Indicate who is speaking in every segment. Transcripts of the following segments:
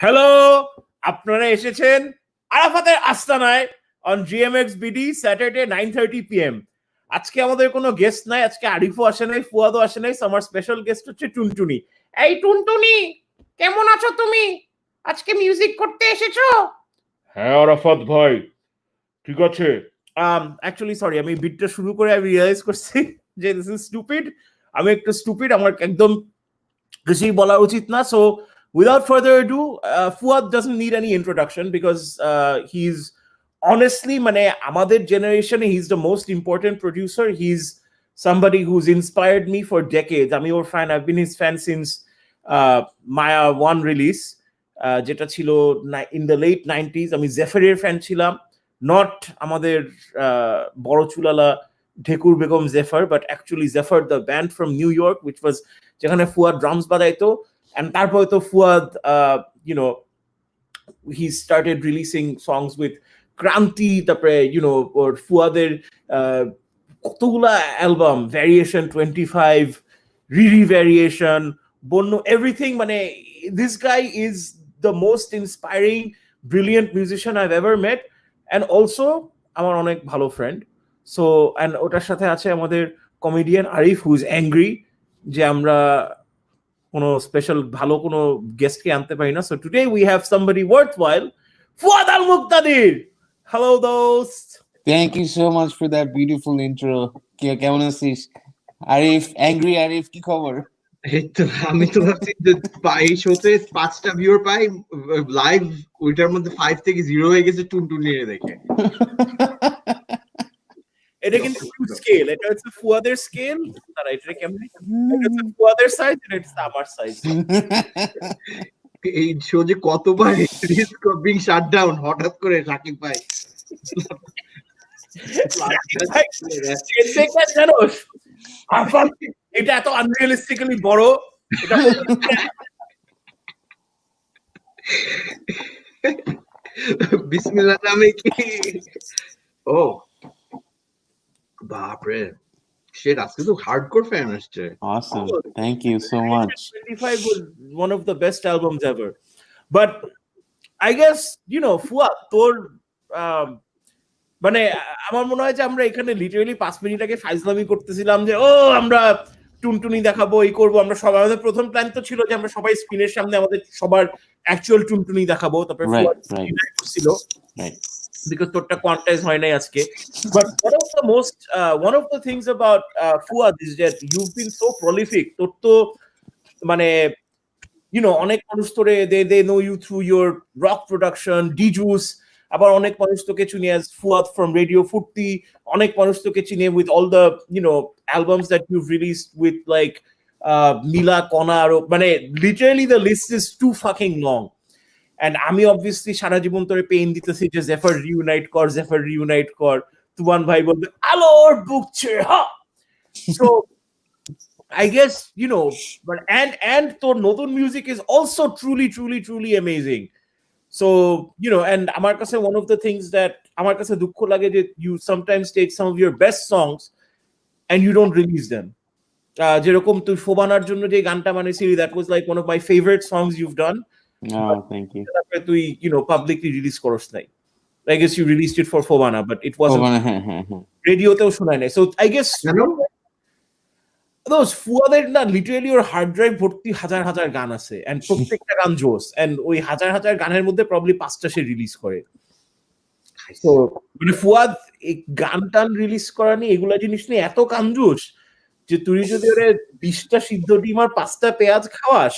Speaker 1: Hello, আপনারা এসেছেন আরাফাতের আস্তানায় on GMX BD Saturday 9:30 PM। আজকে আমাদের কোনো গেস্ট নাই, আজকে আরিফও আসে নাই, ফুয়াদও আসে নাই। আমার স্পেশাল গেস্ট হচ্ছে টুনটুনি। এই টুনটুনি, কেমন আছো তুমি? আজকে মিউজিক করতে এসেছো? হ্যাঁ আরাফাত ভাই, ঠিক আছে। অ্যাকচুয়ালি সরি, আমি বিটটা শুরু করে আমি রিয়েলাইজ করছি যে দিস ইজ স্টুপিড। আমি একটু স্টুপিড, আমার একদম কিছুই বলা উচিত না। So without further ado, Fuad doesn't need any introduction because he's honestly, mane amader generation, he's the most important producer. He's somebody who's inspired me for decades. I'm your fan. I've been his fan since Maya 1 release, jeta chilo in the late 90s. আমি জেফারের fan ছিলাম, not আমাদের বড় চুলালা ঢেকুর Begum জেফার, but actually Zephyr the band from New York, which was যেখানে Fuad drums বাজাইতো। And তারপরে তো Fuad he started releasing songs with ক্রান্তি, তারপরে ওর ফুয়াদের কতগুলা অ্যালবাম, ভ্যারিয়েশন 25, রিরি ভ্যারিয়েশন, বন্য, এভরিথিং। মানে this guy is the most inspiring, brilliant musician I've ever met, and also আমার অনেক ভালো ফ্রেন্ড। সো and ওটার সাথে আছে আমাদের comedian Arif, who is angry যে আমরা কোনো স্পেশাল ভালো কোনো গেস্টকে আনতে পারি না। So today we have somebody worthwhile, Fuad Al Muqtadir. Hello দোস্ত।
Speaker 2: Thank you so much for that beautiful intro. কেমন আছিস আরিফ? অ্যাংরি আরিফ, কি খবর?
Speaker 3: এই তো আমি তো ভাবছি যে এই শোতে 5টা ভিউয়ার পাই লাইভ, ওইটার মধ্যে 5 থেকে 0 হয়ে গেছে টুনটুনি দেখে।
Speaker 1: এটা কিন্তু স্কেল, এটা হচ্ছে ফুয়াদের স্কেল। তারা এটা কেমনে, এটা হচ্ছে ফুয়াদের সাইজ, এটা আমার সাইজ।
Speaker 3: এই শো যে কতবার risk of being shut down হঠাৎ করে সাকিব ভাই।
Speaker 1: জানোস এটা এত আনরিয়ালিস্টিক্যালি বড়, এটা
Speaker 3: বিসমিল্লাহ নামে কি? ও বাপরে, shit, আজকে তো হার্ডকোর ফ্যান আসছে।
Speaker 2: Awesome, thank you so much.
Speaker 1: 25 was one of the best albums ever. But I guess, Fuad তোর মানে আমার মনে হয় যে আমরা এখানে লিটারালি 5 মিনিট আগে ফাইজলামি করতেছিলাম যে আমরা টুনটুনি দেখাবো, এই করবো। আমরা সবাই, আমাদের প্রথম প্ল্যান তো ছিল যে আমরা সবাই স্ক্রিনের সামনে আমাদের সবার অ্যাকচুয়াল টুনটুনি দেখাবো। তারপরে ফুয়াদ ছিল because তোরটা quantize হয় নাই আজকে। But one of the things about Fuad is that you've been so prolific. তোর তো মানে অনেক মানুষ তোরে they know you through your rock production, D-Juice. আবার অনেক মানুষ তোকে চিনে as Fuad from Radio Futti. অনেক মানুষ তোকে চিনে with all the albums that you've released with like Mila Kona, মানে literally the list is too fucking long. And আমি obviously সারা জীবন তোরে পেইন দিতেছি যে জেফার রিউনাইট কর। তুমান ভাই বলবে আলোর বুক ছেড়ে হা। So I guess but and তোর নতুন music is also truly amazing. So and আমার কাছে one of the things that আমার কাছে দুঃখ লাগে যে you sometimes take some of your best songs and you don't release them. যেরকম তুই ফোবানার জন্য যে গানটা বানাইছিলি, that was like one of my favorite songs you've done.
Speaker 2: Oh, thank you.
Speaker 1: তুই publicly release করস নাই। I guess you released it for Fobana, but it wasn't radioতেও শোনায় নাই। So I guess those ফুয়াদের না লিটারালি ওর হার্ড ড্রাইভ ভর্তি হাজার গান আছে, and প্রত্যেকটা গান জোস, and ওই হাজার গানের মধ্যে প্রবাবলি 5টা সে রিলিজ করে। So মানে ফুয়াদ এই গান টান রিলিজ করা নিয়ে, এগুলা জিনিস নিয়ে এত কাঞ্জুস যে তুই যদি ওরে 20টা সিদ্ধ ডিম আর 5টা পেঁয়াজ খাওয়াস,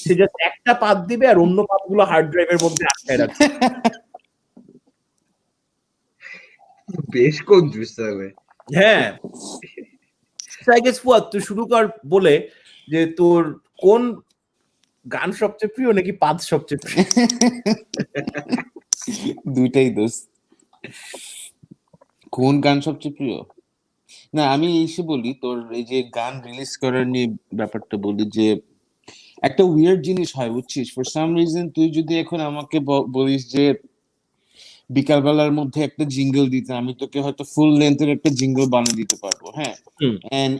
Speaker 1: সে জাস্ট একটা পাত দিবে আর অন্য পাতগুলো হার্ড ড্রাইভের মধ্যে আটকায় রাখবে।
Speaker 3: বেশ কঞ্জুস হবে।
Speaker 1: হ্যাঁ, I guess ফুয়াদ তুই শুরু কর বলে যে তোর কোন গান সবচেয়ে প্রিয় নাকি পাত সবচেয়ে প্রিয়?
Speaker 2: দুইটাই দোস্ত। কোন গান সবচেয়ে প্রিয়? না, আমি এসে বলি তোর এই যে গান রিলিজ করার নিয়ে ব্যাপারটা বলি যে একটা উইয়ার্ড জিনিস হয়, বুঝছিস? ফর সাম রিজন তুই যদি এখন আমাকে বলিস যে বিকালবেলার মধ্যে একটা জিঙ্গল দিতে, আমি তোকে হয়তো ফুল লেন্থের একটা জিঙ্গল বানিয়ে দিতে পারবো। হ্যাঁ, এন্ড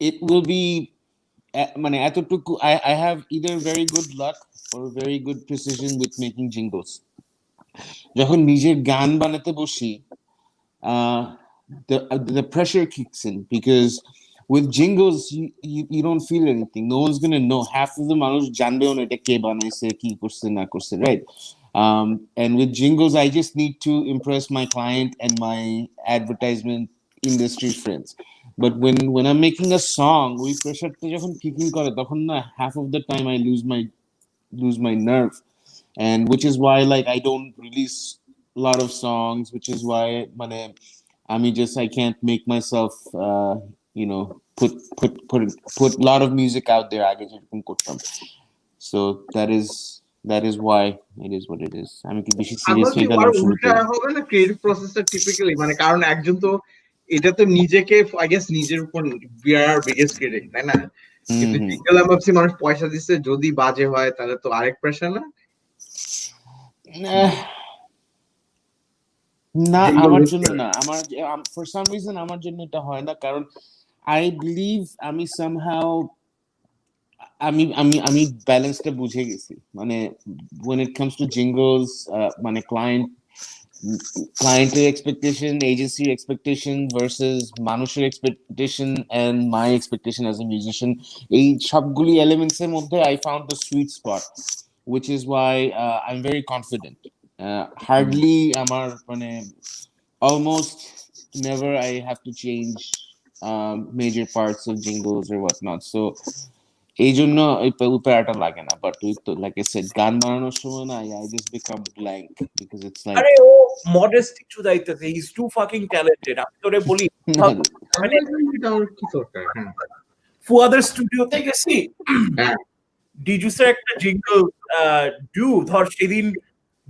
Speaker 2: ইট উইল বি মানে এতটুকু I have either very good luck or very good precision with making jingles. যখন নিজের গান বানাতে বসি, the pressure kicks in because with jingles you don't feel anything. No one's gonna know. Half of the মানুষ জানবেও না এটা কে বানাইছে, কি করছে না করছে, right? And with jingles, I just need to impress my client and my advertisement industry friends. But when I'm making a song, we pressure টা যখন kicking করে তখন না half of the time I lose my nerve, and which is why like I don't release a lot of songs, which is why I can't make myself put a lot of music out there. আগে যেরকম করতাম. So that is why it is what it is. আমি কি বেশি serious হয়ে গেলাম শুরুতে?
Speaker 3: হবে না ক্রিয়েটিভ প্রসেসটা টিপিক্যালি, মানে কারণ একজন তো এটা তো নিজেকে আই গেস নিজের উপর we are our biggest critic, তাই না? কিন্তু জিঙ্গল আমি ভাবছি মানুষ পয়সা দিচ্ছে, যদি বাজে হয় তাহলে তো আরেক প্রেশার না?
Speaker 2: না, আমার জন্য না, আমার for some reason আমার জন্য এটা হয় না, কারণ I believe আমি somehow আমি ব্যালেন্সটা বুঝে গেছি, মানে when it comes to jingles, মানে client expectation, agency expectation versus মানুষের expectation and my expectation as a musician, এই সবগুলি elements এর মধ্যে I found the sweet spot, which is why I'm very confident. Hardly আমার মানে almost never I have to change major parts of jingles or whatnot, so এই জন্য উপায়টা লাগে না। বাট like I said, গান বানানোর সময় না I just become blank because it's like
Speaker 1: আরে ও মডেস্টি চুদাইতেছে, he is too fucking talented. আমি তোরে বলি মানে ফুয়াদের স্টুডিওতে গেছি, ডিজুসের একটা জিঙ্গল ধর সেদিন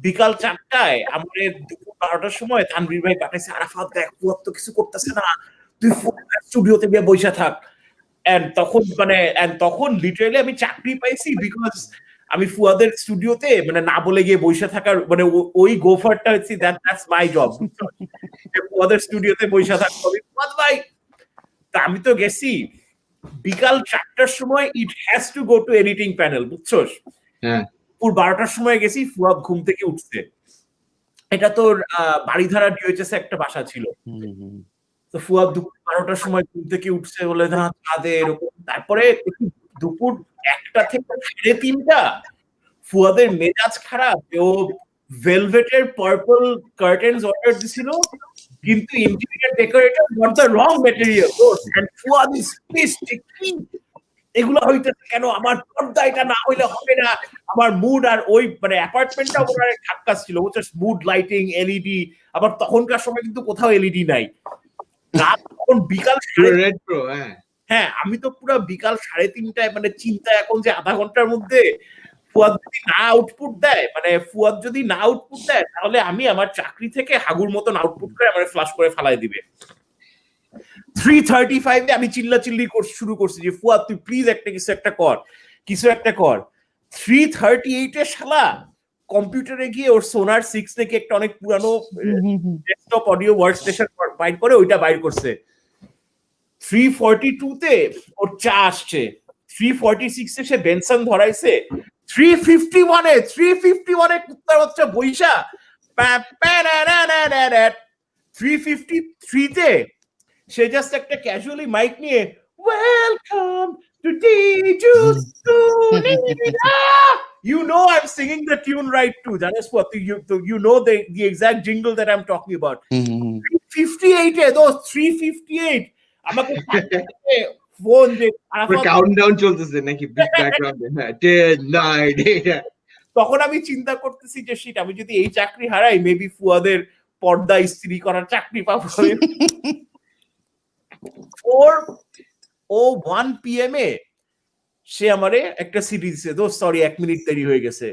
Speaker 1: বিকাল 4টায় আমাদের দুপুর 12টার সময় তানভীর ভাই পাঠাইছে, আরাফাত দেখ ফুয়াদ তো কিছু করতেছে না, তুই স্টুডিওতে গিয়ে বসে থাক। তখন লিটারালি আমি চাকরি পাইছি বিকজ আমি ফুয়াদের স্টুডিওতে মানে না বলে গিয়ে বসে থাকার মানে ওই গোফারটা হচ্ছে দ্যাটস মাই জব। ফুয়াদের স্টুডিওতে বসে থাকবো আমি, ফুয়াদ ভাই। তা আমি তো গেছি বিকাল 4টার সময়, it has to go to editing panel, বুঝছোস? পুর 12টার সময় গেছি, ফুয়াদ ঘুম থেকে উঠছে। এটা তোর বাড়িধারা ডিওএইচএস একটা বাসা ছিল। তো ফুয়াদ দুপুর 12টার সময় ঘুম থেকে উঠছে, বলে না কাঁদে এরকম। তারপরে দুপুর 1টা থেকে 3:30 ফুয়াদের মেজাজ খারাপ, ও ভেলভেটের পার্পল কার্টেন্স অর্ডার দিছিল, কিন্তু interior decorator got the wrong material, and Fuad is pissed. এগুলো হইতেছে কেন? আমার পর্দা এটা না হইলে হবে না। আমার মুড আর ওই মানে অ্যাপার্টমেন্টটা ওনার ধাক্কাস ছিল, বুঝছিস? Mood lighting, LED. আবার তখনকার সময় কিন্তু কোথাও এলইডি নাই। রাত তখন বিকাল হ্যাঁ, আমি তো পুরো বিকাল 3:30টায় মানে চিন্তা এখন যে আধা ঘন্টার মধ্যে ফুয়াদ যদি না আউটপুট দেয়, তাহলে আমি আমার চাকরি থেকে হাগুর মতন আউটপুট করে আমার ফ্লাশ করে ফালাই দিবে। 3:35 আমি চিল্লাচিল্লি শুরু করছি যে ফুয়াদ তুই প্লিজ কিছু একটা কর। 3:38 শালা কম্পিউটারে গিয়ে ওর সোনার 6 থেকে একটা অনেক পুরানো ডেস্কটপ অডিও ওয়ার্ক স্টেশন বাইর করে ওইটা বাইর করছে। 3:42 তে ওর চা আসছে, 3:46 এ সে বেনসন ধরাইছে, 3:51 এ কুত্তার বাচ্চা বইসা 3:53 তে সে জাস্ট একটা ক্যাজুয়ালি মাইক নিয়ে ওয়েলকাম টু ডিজুস টুনিডা, you know I'm singing the tune right too, জানিস what you know the exact jingle that I'm talking about. 3:58 A those 3:58 আমাকে ফোন যে
Speaker 3: কাউন্টডাউন চলতেছে নাকি ব্যাকগ্রাউন্ডে, 10 9 8।
Speaker 1: তখন আমি চিন্তা করতেছি যে শিট, আমি যদি এই চাকরি হারাই মেবি ফুয়াদের পর্দা ইস্ত্রি করার চাকরি পাবো। 4:01 PM এ সে আমারে একটা সিডি দিছে, দোস্ত সরি 1 মিনিট দেরি হয়ে গেছে,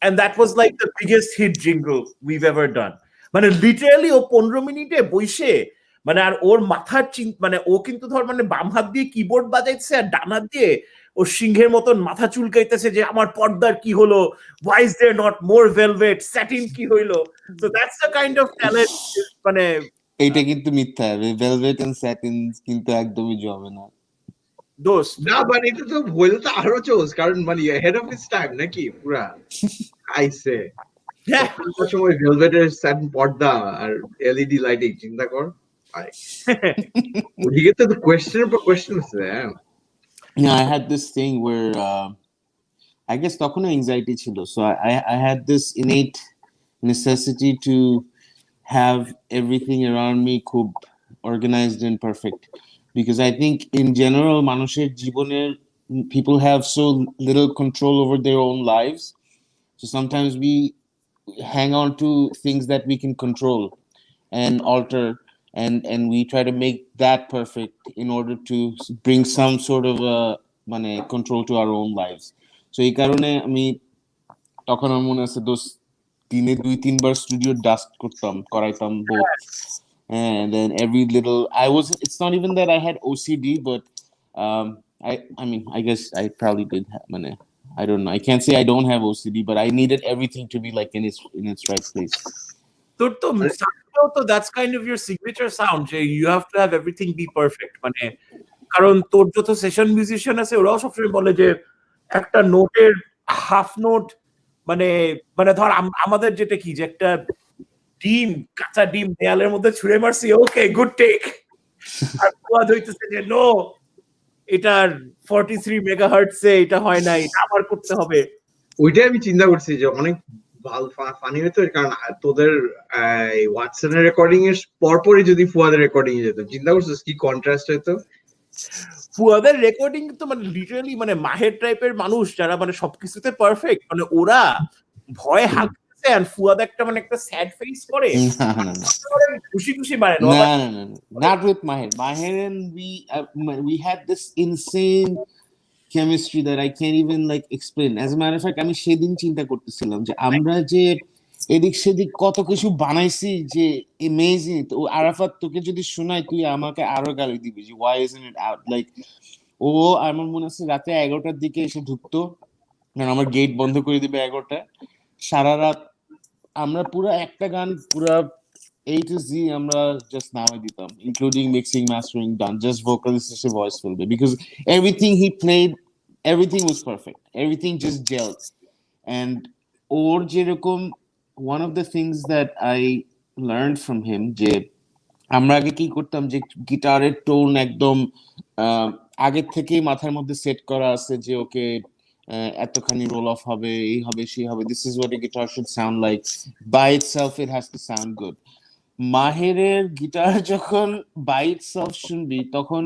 Speaker 1: and that was like the biggest hit jingle we've ever done. মানে লিটারালি ও 15 মিনিটে বইসে মানে আর ওর মাথার মানে ও কিন্তু ধর মানে বাম হাত দিয়ে কিবোর্ড বাজাইছে আর ডান হাত দিয়ে ও সিংহের মতন মাথা চুলকাইতেছে যে আমার পর্দার কি হলো, why is there not more velvet, satin কি হইলো। So that's the kind of talent মানে
Speaker 2: এইটা কিন্তু মিথ্যা, ভেলভেট এন্ড স্যাটিন কিন্তু একদমই জমে না।
Speaker 1: দোস্ত
Speaker 3: না মানে এটা তো হইলে তো আরো চোস, কারণ মানে হেড অফ ইটস টাইম নাকি পুরা আইছে
Speaker 1: হ্যাঁ
Speaker 3: তখনকার সময় ভেলভেটের স্যাটিন পর্দা আর এলইডি লাইটিং, চিন্তা কর ভাই। ওদিকে তো কোয়েশ্চেনের পর কোয়েশ্চেন আছে। হ্যাঁ
Speaker 2: Yeah, I had this thing where I guess তখনও anxiety ছিল, so I had this innate necessity to have everything around me খুব organized and perfect, because I think in general মানুষের জীবনের people have so little control over their own lives, so sometimes we hang on to things that we can control and alter, and we try to make that perfect in order to bring some sort of মানে control to our own lives. So এই কারণে আমি তখন আমার মনে আছে দোস্ত দিনে 2-3 বার স্টুডিও ডাস্ট করাইতাম both, and then every little it's not even that I had OCD, but I mean I guess I probably did have, মানে I don't know, I can't say I don't have OCD, but I needed everything to be like in its right place.
Speaker 1: তোর তো তো that's kind of your signature sound যে you have to have everything be perfect, মানে কারণ তোর যত session musician আছে ওরাও সবসময় বলে যে একটা নোটের হাফ নোট মানে মানে ধর আমাদের যেটা কি যে একটা ডিম কাঁচা ডিম দেয়ালের মধ্যে ছুঁড়ে মারছি, ওকে গুড টেক, আর ফুয়াদ হইতেছে যে নো এটার 43 মেগাহার্টজে এটা হয় না, এটা আবার করতে হবে।
Speaker 3: ওইটাই আমি চিন্তা করছি যে অনেক ফানি হতো, কারণ তোদের ওয়াটসনের রেকর্ডিং এর পরপরই যদি ফুয়াদের রেকর্ডিং এ যেত, চিন্তা করছিস কি কন্ট্রাস্ট হতো।
Speaker 1: ফুয়াদের রেকর্ডিং তো মানে লিটারালি মানে মাহের টাইপের মানুষ যারা মানে সবকিছুতে পারফেক্ট, মানে ওরা ভয় হাঁকতেছে আর ফুয়াদ একটা মানে একটা স্যাড ফেস করে খুশি খুশি মানে
Speaker 2: No, not with Maher. Maher and we had this insane chemistry that I can't even like explain. As a matter of fact, আমি সেদিন চিন্তা করতেছিলাম যে আমরা যে এদিক সেদিক কত কিছু বানাইছি যে amazing. তো আরাফাত তোকে যদি শোনাই তুই আমাকে আরো গালি দিবি যে why isn't it out, like ও আমার মনে আছে রাতে 11টার দিকে এসে ঢুকতো, কারণ আমার গেট বন্ধ করে দিবে 11টায়, সারা রাত আমরা পুরো একটা গান পুরো A to Z আমরা just নামাই দিতাম, including mixing, mastering done, just vocalist এসে voice ফেলবে, because everything he played, everything was perfect, everything just gelled. And ওর যেরকম one of the things that I learned from him যে আমরা আগে কি করতাম যে গিটারের টোন একদম আগের থেকেই মাথার মধ্যে সেট করা আছে যে ওকে এতখানি রোল অফ হবে, এই হবে সেই হবে, this is what a guitar should sound like, by itself it has to sound good. মাহেরের গিটার যখন by itself শুনবি তখন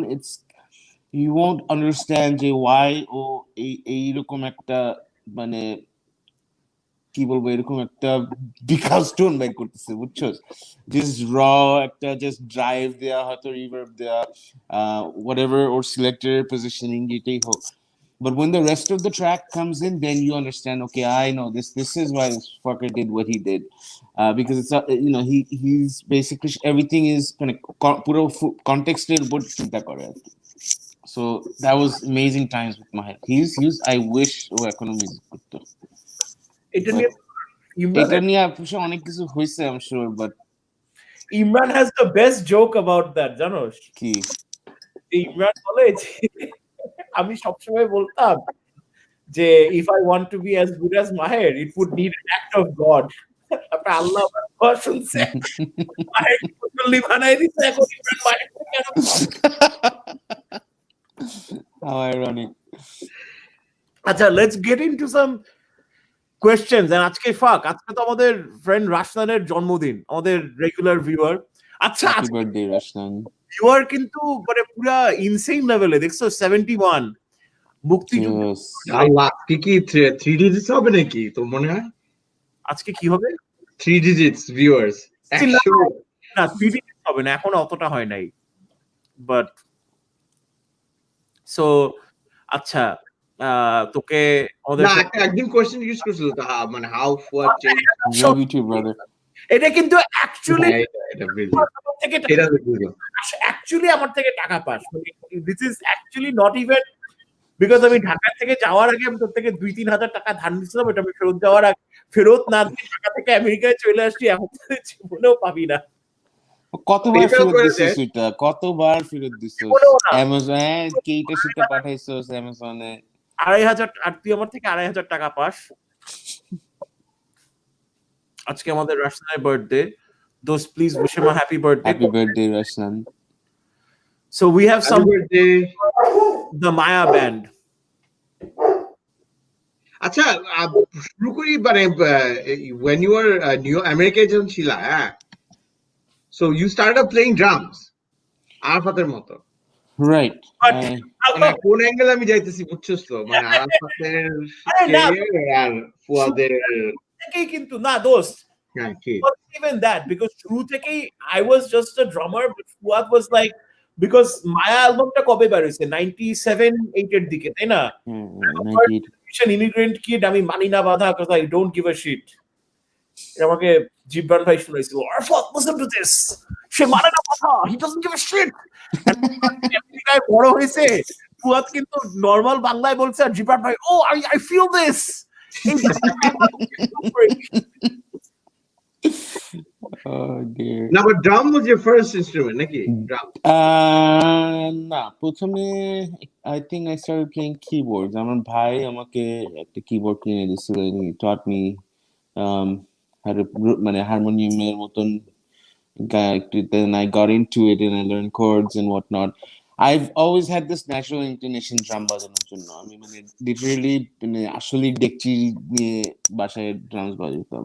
Speaker 2: you won't understand যে why ও এইরকম একটা মানে কি বলবো এরকম একটা বিকাশ টোন বাইর করতেছে, বুঝছো, জাস্ট র একটা জাস্ট ড্রাইভ দেয়া হয়তো রিভার্ব দেয়া whatever or selector positioning যেটাই হোক, but when the rest of the track comes in then you understand, okay, I know this is why this fucker did what he did, because it's you know he's basically everything is kind of puro context এর উপর চিন্তা করে আর কি. So that was amazing times with Maher. He's I wish ও এখনো music করতো।
Speaker 1: এটা নিয়ে
Speaker 2: অনেক কিছু হয়েছে I'm sure, but
Speaker 1: Imran has the best joke about that, জানোস
Speaker 2: কি
Speaker 1: ইমরান বলে যে আমি সবসময় বলতাম যে if I want to be as good as Maher it would need an act of God, তারপরে আল্লাহ আমার শুনছে মাহের মুসল্লি বানাই দিচ্ছে, এখন ইমরান মাহের কেন
Speaker 2: how ironic.
Speaker 1: আচ্ছা let's get into some questions. and আজকে তো আমাদের ফ্রেন্ড রাশনানের জন্মদিন, আমাদের রেগুলার ভিউয়ার। আচ্ছা
Speaker 2: হ্যাপি বার্থডে রাশনান।
Speaker 1: ভিউয়ার কিন্তু মানে পুরা ইনসেইন লেভেলে, দেখছো 71 মুক্তিযুদ্ধ।
Speaker 3: আল্লাহ কি 3 ডিজিটস হবে নাকি তোর মনে হয়?
Speaker 1: আজকে কি হবে?
Speaker 3: 3 ডিজিটস ভিউয়ার্স।
Speaker 1: না 3 ডিজিটস হবে না, এখন অতটা হয় নাই, বাট সো আচ্ছা তোকে আমাদের
Speaker 3: না একদিন কোশ্চেন জিজ্ঞেস করছিল মানে how Fuad change
Speaker 2: love you too brother,
Speaker 1: এটা কিন্তু অ্যাকচুয়ালি
Speaker 3: এটা
Speaker 1: অ্যাকচুয়ালি আমার থেকে টাকা পাস, মানে this is actually not even because আমি ঢাকা থেকে যাওয়ার আগে আমি তোর থেকে 2-3 হাজার টাকা ধার নিয়েছিলাম, এটা আমি ফেরত যাওয়ার আগে ফেরত না দিয়ে ঢাকা থেকে আমেরিকায় চলে আসছি, এখন জীবনেও পাবি না।
Speaker 2: কতবার
Speaker 3: PayPal
Speaker 2: ফেরত
Speaker 3: করে
Speaker 2: দিছিস
Speaker 3: দেয়।
Speaker 2: সেটা, কতবার ফেরত দিছিস
Speaker 1: বলেও না
Speaker 2: অ্যামাজন, কেইটা সেটা পাঠাইছিস অ্যামাজনে?
Speaker 1: 2,500 আর তুই আমার থেকে 2,500 টাকা পাস। আজকে আমাদের রাশনার বার্থডে, দোস্ত please wish him a happy birthday.
Speaker 2: Happy birthday Rashnan.
Speaker 1: So we have
Speaker 3: happy
Speaker 1: some
Speaker 3: birthday.
Speaker 1: The Maya band.
Speaker 3: আচ্ছা, শুরু করি মানে when you were নিউ আমেরিকায় যখন ছিলা, হ্যাঁ, so you started playing drums আরাফাতের মতো।
Speaker 2: রাইট।
Speaker 1: বাট
Speaker 3: মানে কোন অ্যাঙ্গেল আমি যাইতেছি বুঝছস তো, মানে আরাফাতের
Speaker 1: আরে না
Speaker 3: career আর ফুয়াদের।
Speaker 1: থেকেই কিন্তু না দোস্ত,
Speaker 3: হ্যাঁ কি
Speaker 1: not even that, because শুরু থেকেই I was just a drummer, but Fuad was like, because মায়া অ্যালবামটা কবে বের হইছে 97 8 এর দিকে, তাই না? ইমিগ্রেন্ট কিড, আমি মানি না বাধা, because I don't give a shit। আমাকে জিবরান ভাই শুনাইছিল, আরফাত listen to this, সে মানে না বাধা, he doesn't give a shit। আমেরিকায় বড় হয়েছে, ফুয়াদ কিন্তু নরমাল বাংলায় বলছে, আর জিবরান ভাই ও I feel this।
Speaker 2: Oh dear.
Speaker 3: না, but drum was your first instrument নাকি? Drum।
Speaker 2: না, প্রথমে I think I started playing keyboards. আমার ভাই আমাকে একটা কিবোর্ড কিনে দিয়েছিল, he taught me how to মানে হারমোনিয়ামের মতন then I got into it and I learned chords and whatnot. I've always had this natural inclination drum বাজানোর জন্য। আমি মানে লিটারালি মানে আসলে ডেকচি নিয়ে বাসায় drums বাজাতাম।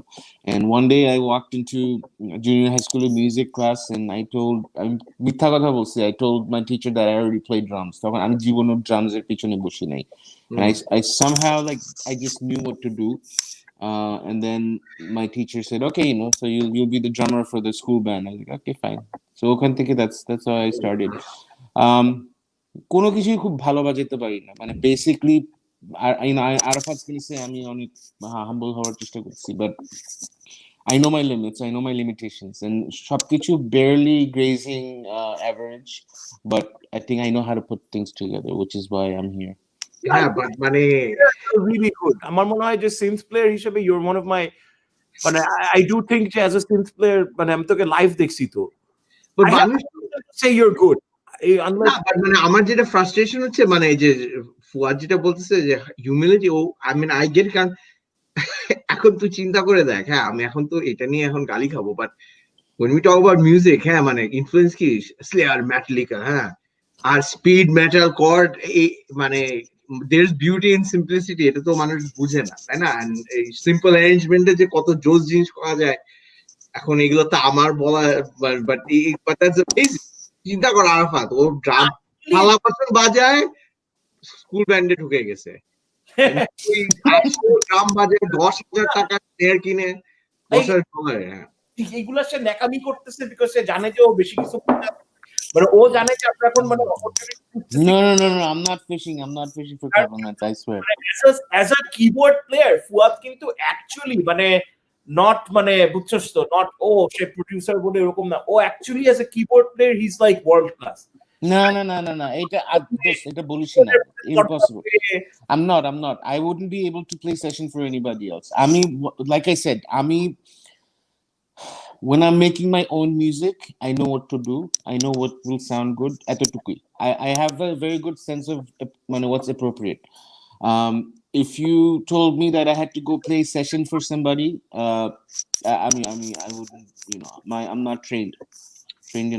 Speaker 2: And one day I walked into junior high school music class and আমি মিথ্যা কথা বলছি, I told my teacher that I already played drums. তখন আমি জীবনে ড্রামস এর পিছনে বসি নাই। And I somehow like I just knew what to do. And then my teacher said, okay, so you'll be the drummer for the school band. I was like, okay, fine. So ওখান থেকে that's how I started. কোনো কিছুই খুব ভালো বাজাইতে পারি না, মানে basically Arafat কিনেছে, আমি অনেক হাম্বল হওয়ার চেষ্টা করছি, but I know my limits, I know my limitations, and সবকিছু barely grazing average, but I think I know how to put things together, which is why I'm here.
Speaker 3: হ্যাঁ, বাট মানে
Speaker 1: really good। আমার মনে হয় যে synth player হিসেবে you're one of my, মানে I do think যে as a synth player, মানে আমি তোকে লাইভ দেখছি তো, I have
Speaker 3: মানুষ
Speaker 1: to say you're good।
Speaker 3: না, but মানে আমার যেটা ফ্রাস্ট্রেশন হচ্ছে, মানে এই যে ফুয়াদ যেটা বলতেছে যে হিউমিলিটি, ও আই মিন আই গেট, কারণ এখন তুই চিন্তা করে দেখ, হ্যাঁ, আমি এখন তো এটা নিয়ে এখন গালি খাবো, but when we talk about music, হ্যাঁ, মানে ইনফ্লুয়েন্স কি স্লেয়ার, ম্যাটালিকা, হ্যাঁ, আর স্পিড মেটাল কর্ড, এই মানে there's beauty in simplicity, এটা তো মানুষ বুঝে না, তাই না? এই সিম্পল অ্যারেঞ্জমেন্টে যে কত জোস জিনিস করা যায়, এখন এগুলো তো আমার বলা, বাট দ্যাটস অ্যামেজিং। চিন্তা কর আরাফাত, ও ড্রাম থালা বাসন বাজায়, স্কুল ব্যান্ডে ঢুকে গেছে, ড্রাম বাজে, 10,000 টাকা স্নেয়ার কিনে বসার সময়।
Speaker 1: এইগুলা সে ন্যাকামি করতেছে বিকজ সে জানে যে ও বেশি কিছু করতে পারে। মানে ও জানে যে আমরা এখন মানে
Speaker 2: No, I'm not fishing for compliments, I swear.
Speaker 1: as a keyboard player, Fuad কিন্তু অ্যাকচুয়ালি মানে নট, মানে বুঝছস তো, নট ও সে প্রোডিউসার বলে এরকম না, ও actually as a keyboard player he is like world class।
Speaker 2: No, এটা বলিস না, impossible. I'm not. I wouldn't be able to play session for anybody else. Like I said, when I'm making my own music, I know what to do. I know what will sound good. এতটুকুই। I have a very good sense of what's appropriate. If you told me that I had to go play session for somebody, I wouldn't, I'm not trained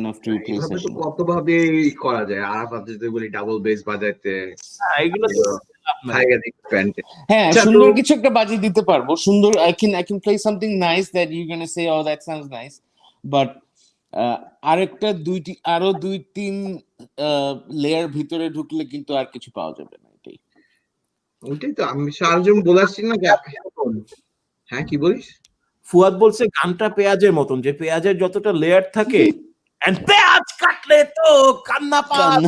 Speaker 2: enough to play session.
Speaker 3: কত ভাবে করা যায়, আরাফাত যদি বলি double base বাজাইতে,
Speaker 1: এগুলো তো
Speaker 2: হ্যাঁ, সুন্দর কিছু একটা বাজিয়ে দিতে পারবো, সুন্দর I can play something nice that you're gonna say, oh that sounds nice, but আরেকটা আরো 2-3 লেয়ার ভিতরে ঢুকলে কিন্তু আর কিছু পাওয়া যাবে না।
Speaker 3: ওইটাই তো আমি সারাজন বলাচ্ছি না। হ্যাঁ, কি বলিস?
Speaker 1: ফুয়াদ বলছে গানটা পেঁয়াজের মতন, যে পেঁয়াজের যতটা লেয়ার থাকে, and পেঁয়াজ কাটলে তো কান্না পায়।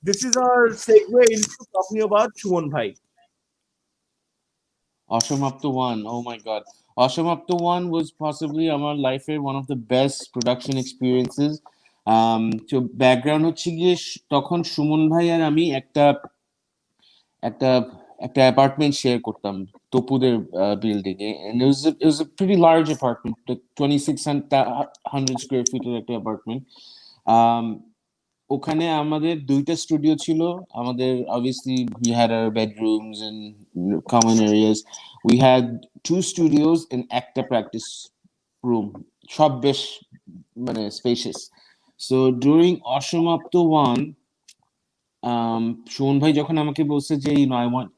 Speaker 1: This is our segue into talking about Suman ভাই।
Speaker 2: Ashamapta 1, oh my god, Ashamapta 1 was possibly আমার লাইফের one of the best production experiences. তো ব্যাকগ্রাউন্ড হচ্ছে গিয়ে, তখন সুমন ভাই আর আমি একটা অ্যাপার্টমেন্ট শেয়ার করতাম Topuder building, and it was a pretty large apartment, like 2600 square feet একটা apartment. Um, ওখানে আমাদের দুইটা স্টুডিও ছিল আমাদের, obviously we had our bedrooms and common areas. We had two studios and একটা practice room, সব বেশ মানে spacious. So during অসমাপ্ত 1, Sean ভাই যখন আমাকে বলছে যে I want,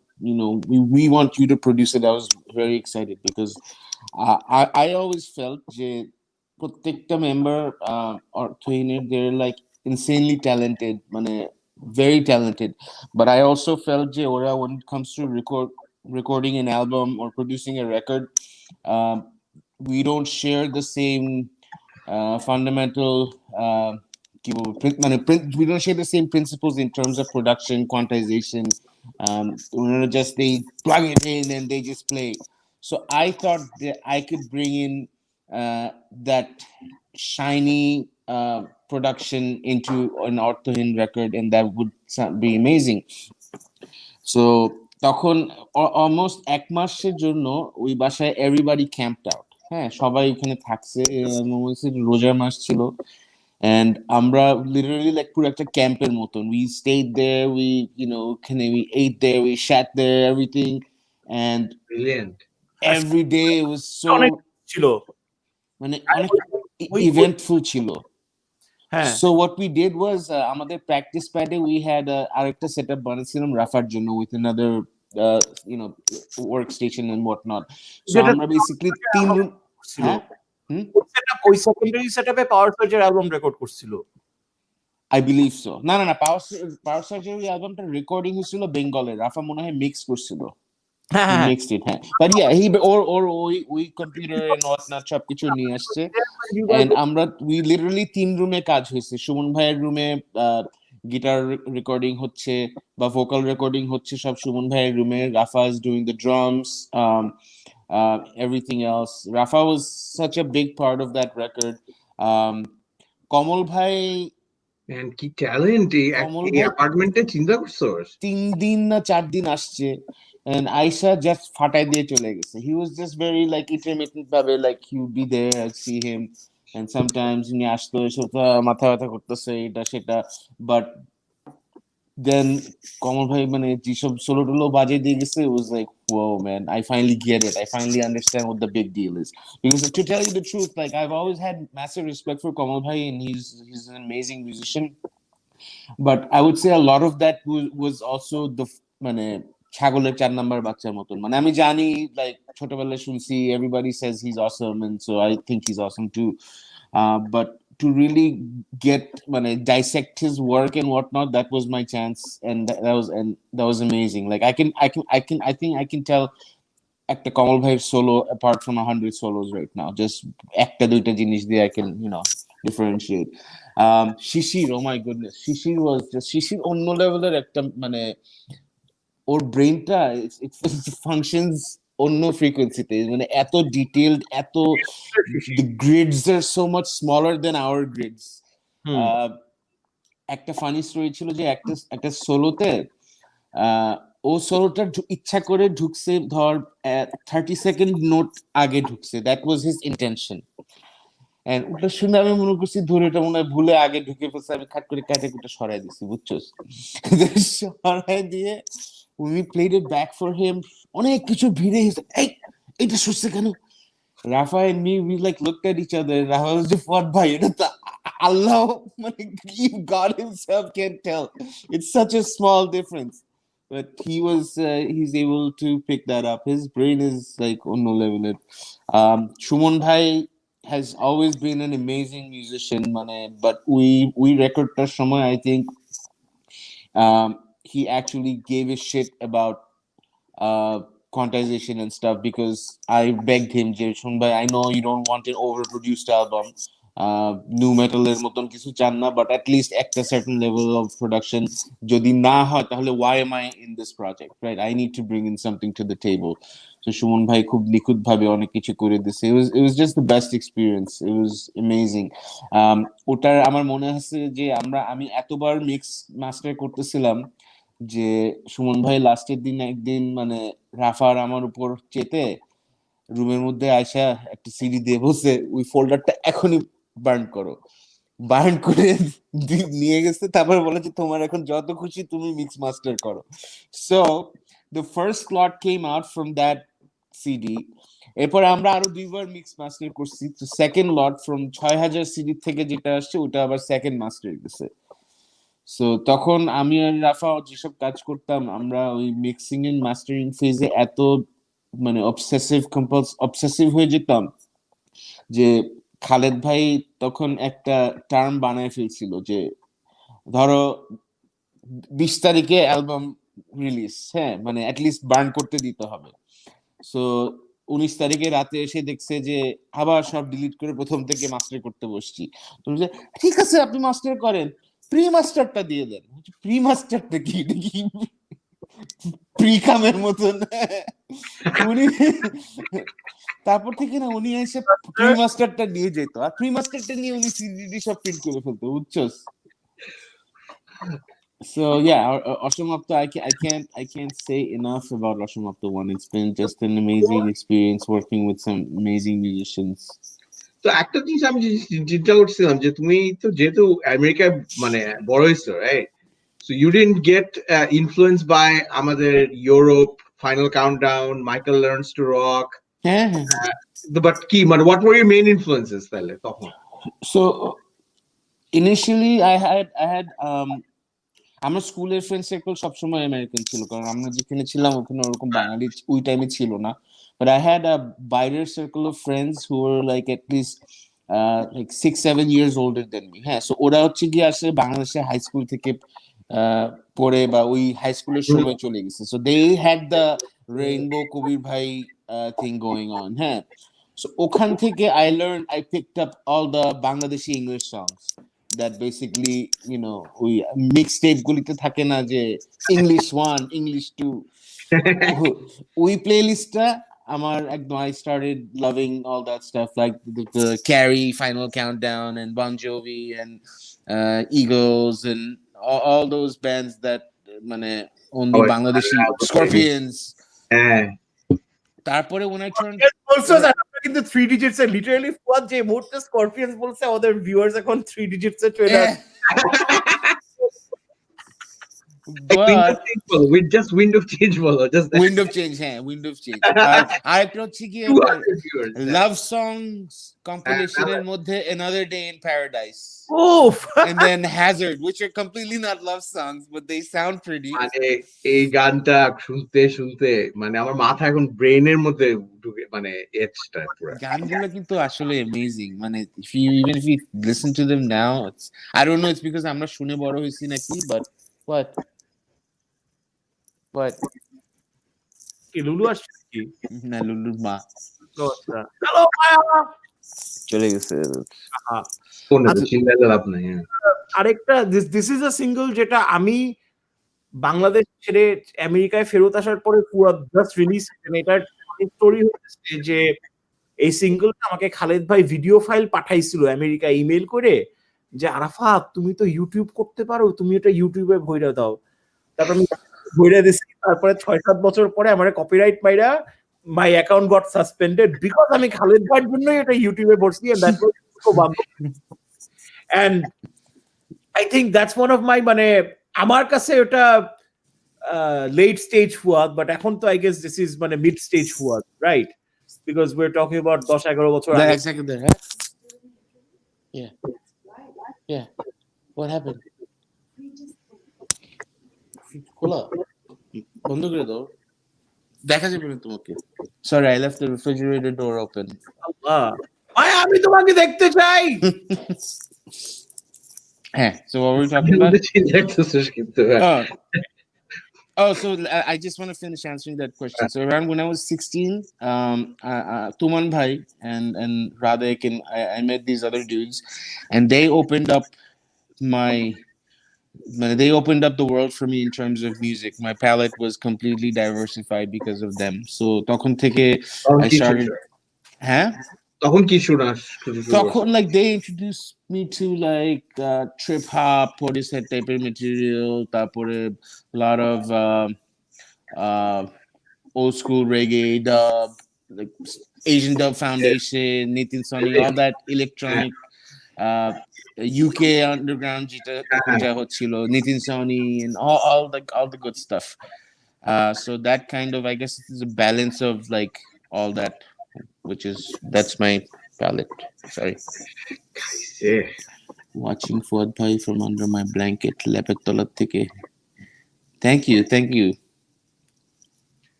Speaker 2: we want you to produce it, I was very excited because I always felt যে প্রত্যেকটা member অর্থহীনের, they're like insanely talented, মানে very talented, but I also felt যে ওরা when it comes to recording an album or producing a record, um, we don't share the same fundamental কি বলবো, মানে we don't share the same principles in terms of production, quantization. Just they plug it in and they just play. So I thought that I could bring in that shiny production into an orthohin record, and that would be amazing. So তখন almost এক মাসের জন্য ওই বাসায় everybody camped out. হ্যাঁ, সবাই ওখানে থাকছে, রোজার মাস ছিল, and আমরা literally like পুরো একটা ক্যাম্পের মতন, we stayed there, we we ate there, we sat there, everything, and
Speaker 3: Brilliant.
Speaker 2: every day it was so
Speaker 1: অনেক ছিল,
Speaker 2: মানে অনেক
Speaker 1: ওই-
Speaker 2: ইভেন্টফুল ছিল.
Speaker 1: হ্যাঁ,
Speaker 2: So what we did was আমাদের প্র্যাকটিস প্যাডে we had আরেকটা সেটআপ বানিয়েছিলাম রাফার জন্য with another workstation and whatnot. So
Speaker 1: যেটা
Speaker 2: আমরা বেসিক্যালি 3 রুম,
Speaker 1: ছিল,
Speaker 2: হ্যাঁ,
Speaker 1: ওই সেকেন্ডারি সেটআপে পাওয়ার সার্জের অ্যালবাম রেকর্ড করছিল।
Speaker 2: I believe so. না পাওয়ার সার্জারি অ্যালবামটা রেকর্ডিং হয়েছিল বেঙ্গলে, রাফা মনে হয় মিক্স করছিল,
Speaker 1: হ্যাঁ,
Speaker 2: he mixed it, হ্যাঁ, but yeah, he ওই কম্পিউটার and whatnot সবকিছু নিয়ে আসছে, and আমরা we literally 3 রুমে কাজ হয়েছে। সুমন ভাইয়ের রুমে গিটার রেকর্ডিং হচ্ছে বা ভোকাল রেকর্ডিং হচ্ছে সব সুমন ভাইয়ের রুমে, Rafa is doing the drums, everything else. Rafa was such a big part of that record. কমল ভাই,
Speaker 3: And কি ট্যালেন্ট এই
Speaker 2: কমল
Speaker 3: এই
Speaker 2: ভাই
Speaker 3: অ্যাপার্টমেন্টে, চিন্তা করছোস?
Speaker 2: 3 দিন না 4 দিন আসছে, and Aisha just ফাটাই দিয়ে চলে গেছে. He was just very like intermittent ভাবে, like he would be there, I'd see him, and sometimes উনি আসতো, এসে তো মাথা ব্যথা করতেছে এটা সেটা, but then কমল ভাই মানে যেসব সোলো টোলো বাজে দিয়ে গেছে, it was like, whoa man, I finally get it, I finally understand what the big deal is. Because to tell you the truth, like I've always had massive respect for Kamal bhai, and he's an amazing musician, but I would say a lot of that was also the মানে ছাগলের 4 number বাচ্চার মতন, মানে আমি জানি like ছোটবেলায় শুনছি everybody says he's awesome, and so I think he's awesome too, but to really get মানে dissect his work and whatnot, that was my chance, and that was amazing. Like I think I can tell একটা কমল ভাইয়ের solo apart from 100 solos right now, just একটা দুইটা জিনিস দিয়ে I can differentiate. Shishir, oh my goodness, Shishir অন্য লেভেলের একটা মানে ওর ব্রেনটা it functions অন্য ফ্রিকোয়েন্সিতে, মানে এত ডিটেইলড, এত the grids are so much smaller than our grids. একটা ফানি স্টোরি ছিল যে একটা সোলোতে ও সোলোটা ইচ্ছা করে ঢুকছে, ধর 30 সেকেন্ড নোট আগে ঢুকছে, that was his intention, and ওটা শুনে আমি মনে করছি ধরে এটা মনে হয় ভুলে আগে ঢুকে ফেলছে, আমি খাট করে কাটে কুটে সরাই দিছি, বুঝছস? সরাই দিয়ে we played it back for him, অনেক কিছু ভিড়ে, এই এটা শুনছে কেন? Rafa and me, we like looked at each other, and Rafa was just, what bhai, এটা তো Allah, মানে God himself can't tell, it's such a small difference, but he's able to pick that up. His brain is like on no level. Shumon bhai has always been an amazing musician, mane, but we record tar shomoy, I think he actually gave a shit about quantization and stuff, because I begged him, Shun bhai, I know you don't want an overproduced album, new metal এর মতন কিছু চান না, but at least একটা certain level of production যদি না হয় তাহলে why am I in this project, right? I need to bring in something to the table. So Suman ভাই খুব নিখুঁত ভাবে অনেক কিছু করে দিছে, it was just the best experience, it was amazing. ওটার আমার মনে আছে যে আমি এতবার মিক্স মাস্টার করতেছিলাম, যে সুমন ভাই লাস্টের দিন একদিন মানে রাফা আর আমার উপর চেতে রুমের মধ্যে আয়সা একটা সিডি দিয়ে বসে ওই ফোল্ডারটা এখনই বার্ন করো, বার্ন করে নিয়ে গেছে, তারপর বলে যে তোমার এখন যত খুশি তুমি মিক্স মাস্টার করো। So the first slot came out from that CD. এরপর আমরা আরো 2বার মিক্স মাস্টার করছি, তো সেকেন্ড লট ফ্রম 6000 সিডি থেকে যেটা আসছে ওটা আবার সেকেন্ড মাস্টার গেছে। সো তখন আমি আর রাফা যেসব কাজ করতাম আমরা ওই মিক্সিং এন্ড মাস্টারিং ফেজে এত মানে অবসেসিভ হয়ে যেতাম যে খালেদ ভাই তখন একটা টার্ম বানায় ফেলছিল যে ধরো 20 তারিখে অ্যালবাম রিলিজ, হ্যাঁ মানে অ্যাটলিস্ট বার্ন করতে দিতে হবে। সো 19 তারিখে রাতে এসে দেখছে যে আবার সব ডিলিট করে প্রথম থেকে মাস্টার করতে বসছি। তুমি যে ঠিক আছে আপনি মাস্টার করেন, প্রি মাস্টারটা দিয়ে দেন। প্রি মাস্টারটা কি, এটা কি প্রি কামের মতন? উনি তারপর থেকে না উনি এসে প্রি মাস্টারটা নিয়ে যেত, আর প্রি মাস্টারটা নিয়ে উনি সিডি সব প্রিন্ট করে ফেলতো, বুঝছস? So yeah, Oshamapto, I can't say enough about Oshamapto one. It's been just an amazing experience working with some amazing musicians.
Speaker 3: তো একটা জিনিস আমি চিন্তা করছিলাম যে তুমি তো যেহেতু আমেরিকায় মানে বড় হয়েছো, right? So you didn't get influenced by আমাদের Europe, Final Countdown, Michael Learns to Rock.
Speaker 2: Yeah.
Speaker 3: But কি মানে what were your main influences তাহলে তখন?
Speaker 2: So initially I had আমার স্কুলের ফ্রেন্ড সার্কেল সবসময় আমেরিকান ছিল, কারণ আমরা যেখানে ছিলাম ওখানে ওরকম বাঙালি ওই টাইমে ছিল না। But I had a wider circle of friends who were like at least like 6-7 years older than me. হ্যাঁ, সো ওরা হচ্ছে গিয়ে আসলে বাংলাদেশে হাই স্কুল থেকে পড়ে বা ওই হাই স্কুলের সময় চলে গেছে। So they had the Rainbow কবির ভাই thing going on. হ্যাঁ, so ওখান থেকে I picked up all the Bangladeshi English songs that basically, you know, ওই মিক্সটেপ গুলিতে থাকে না যে ইংলিশ 1 ইংলিশ 2, ওই প্লেলিস্টটা আমার একদম I started loving all that stuff like the Carrie, Final Countdown and Bon Jovi and Eagles and all those bands that মানে only Bangladeshi, Scorpions. তারপরে when I turned
Speaker 1: also কিন্তু 3 digits এ literally Fuad যে মুহূর্তে স্করপিয়ন্স বলছে আমাদের ভিউয়ার্স এখন 3 digits এ চলে আসে।
Speaker 3: With just wind of change বলো, just
Speaker 2: wind of change, হ্যাঁ wind of change। আর একটা হচ্ছে কি লাভ সংস কম্পিলেশনের মধ্যে Another Day in Paradise and then Hazard, which are completely not love songs but they sound pretty.
Speaker 3: মানে এই গানটা শুনতে শুনতে মানে আমার মাথা এখন ব্রেইনের মধ্যে ঢুকে মানে এজটা পুরো।
Speaker 2: গানগুলো কিন্তু আসলে amazing, মানে even if you listen to them now, I don't know, it's because আমরা শুনে বড় হইছি নাকি, but what
Speaker 1: কি লুলু আসছে কি
Speaker 2: না লুলুর মা
Speaker 1: হ্যালো মায়া
Speaker 2: চলে গেছে।
Speaker 3: কোন চিন্তাতে লাভ নাই।
Speaker 1: আরেকটা দিস ইজ আ সিঙ্গল যেটা আমি বাংলাদেশ ছেড়ে আমেরিকায় ফেরত আসার পরে পুরো জাস্ট রিলিজ, এটার স্টোরি হচ্ছে যে এই সিঙ্গলটা আমাকে খালেদ ভাই ভিডিও ফাইল পাঠাইছিল আমেরিকা ইমেল করে যে আরাফাত তুমি তো ইউটিউব করতে পারো, তুমি এটা ইউটিউবে ভইরা দাও। তারপর আমি ভইরা দিছি, তারপরে 6-7 বছর পরে আমার কপিরাইট মাইরা my account got suspended because আমি খালেদ ভাইয়ের জন্যই এটা ইউটিউবে ভরছি, and that was so bamboo. And I think that's one of my মানে আমার কাছে ওটা late stage Fuad, but এখন তো I guess this is মানে mid stage Fuad, right? Because we're talking about 10-11 বছর আগে।
Speaker 2: Like second there, huh? Yeah. What happened? খোলা বন্ধ করে দাও, দেখা যাবে না তোমাকে। Sorry, I left the refrigerator door open.
Speaker 1: আল্লাহ মায়া আমি তোমাকে দেখতে চাই।
Speaker 2: হ্যাঁ, so what were we talking about? Oh, so I just want to finish answering that question. So around when I was 16, Tuman Bhai and Radek and I met these other dudes, and they opened up the world for me in terms of music. My palette was completely diversified because of them. So তখন থেকে I started, huh?
Speaker 3: তখন কি শোনা শুরু
Speaker 2: তখন like they introduced me to like trip hop, Portishead type of material, তারপরে a lot of uh, old school reggae, dub, like Asian Dub Foundation, Nitin Soni, all that electronic UK underground যেটা তখন যা হচ্ছিল, Nitin Soni and all the good stuff. So that kind of, I guess, is a balance of like all that, that's my palette. Sorry. Watching Fuad Bhai from under my blanket, lepet tolat theke. Thank you.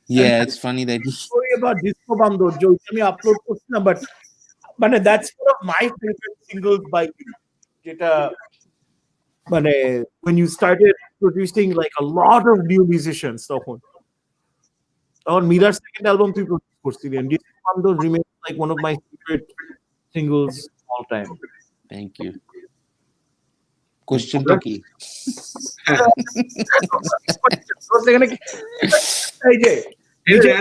Speaker 2: Yeah, it's funny that
Speaker 1: story about Disco Bando joke আমি upload করছি না, but মানে that's one of my favorite singles by you, যেটা মানে when you started producing like a lot of new musicians তখন Mira's second album তুই produce করছিলি, and Disco Bando remains like one of my favorite singles all time.
Speaker 2: Thank you. Question to কি?
Speaker 1: এই যে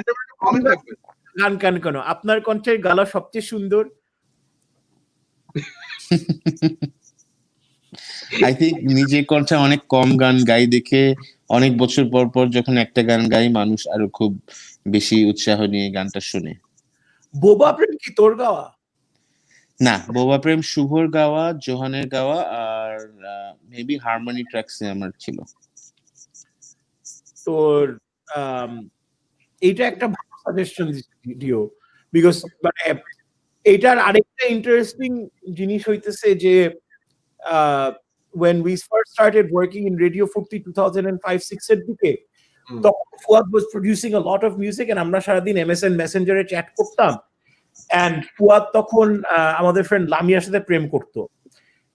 Speaker 3: comment থাকবে
Speaker 1: গান কেন আপনার কণ্ঠের গলা সবচেয়ে সুন্দর?
Speaker 2: I think নিজে কণ্ঠে অনেক কম গান গাই দেখে অনেক বছর পর যখন একটা গান গাই, মানুষ আরো খুব বেশি উৎসাহ নিয়ে গানটা শুনে।
Speaker 1: বোবা প্রেম কি তোর গাওয়া?
Speaker 2: না, বোবা প্রেম শুভর গাওয়া, জোহানের গাওয়া, আর মেবি হারমোনি ট্র্যাকসে আমার ছিল।
Speaker 1: তোর এইটা একটা ভালো সাজেশন ভিডিও, বিকজ মানে এইটার আরেকটা ইন্টারেস্টিং জিনিস হইতেছে যে when we first started working in Radio 40 2005-06 এর দিকে, তখন Fuad was producing a lot of music and আমরা সারাদিন MSN Messenger এ চ্যাট করতাম, and Fuad তখন আমাদের ফ্রেন্ড লামিয়ার সাথে প্রেম করতো,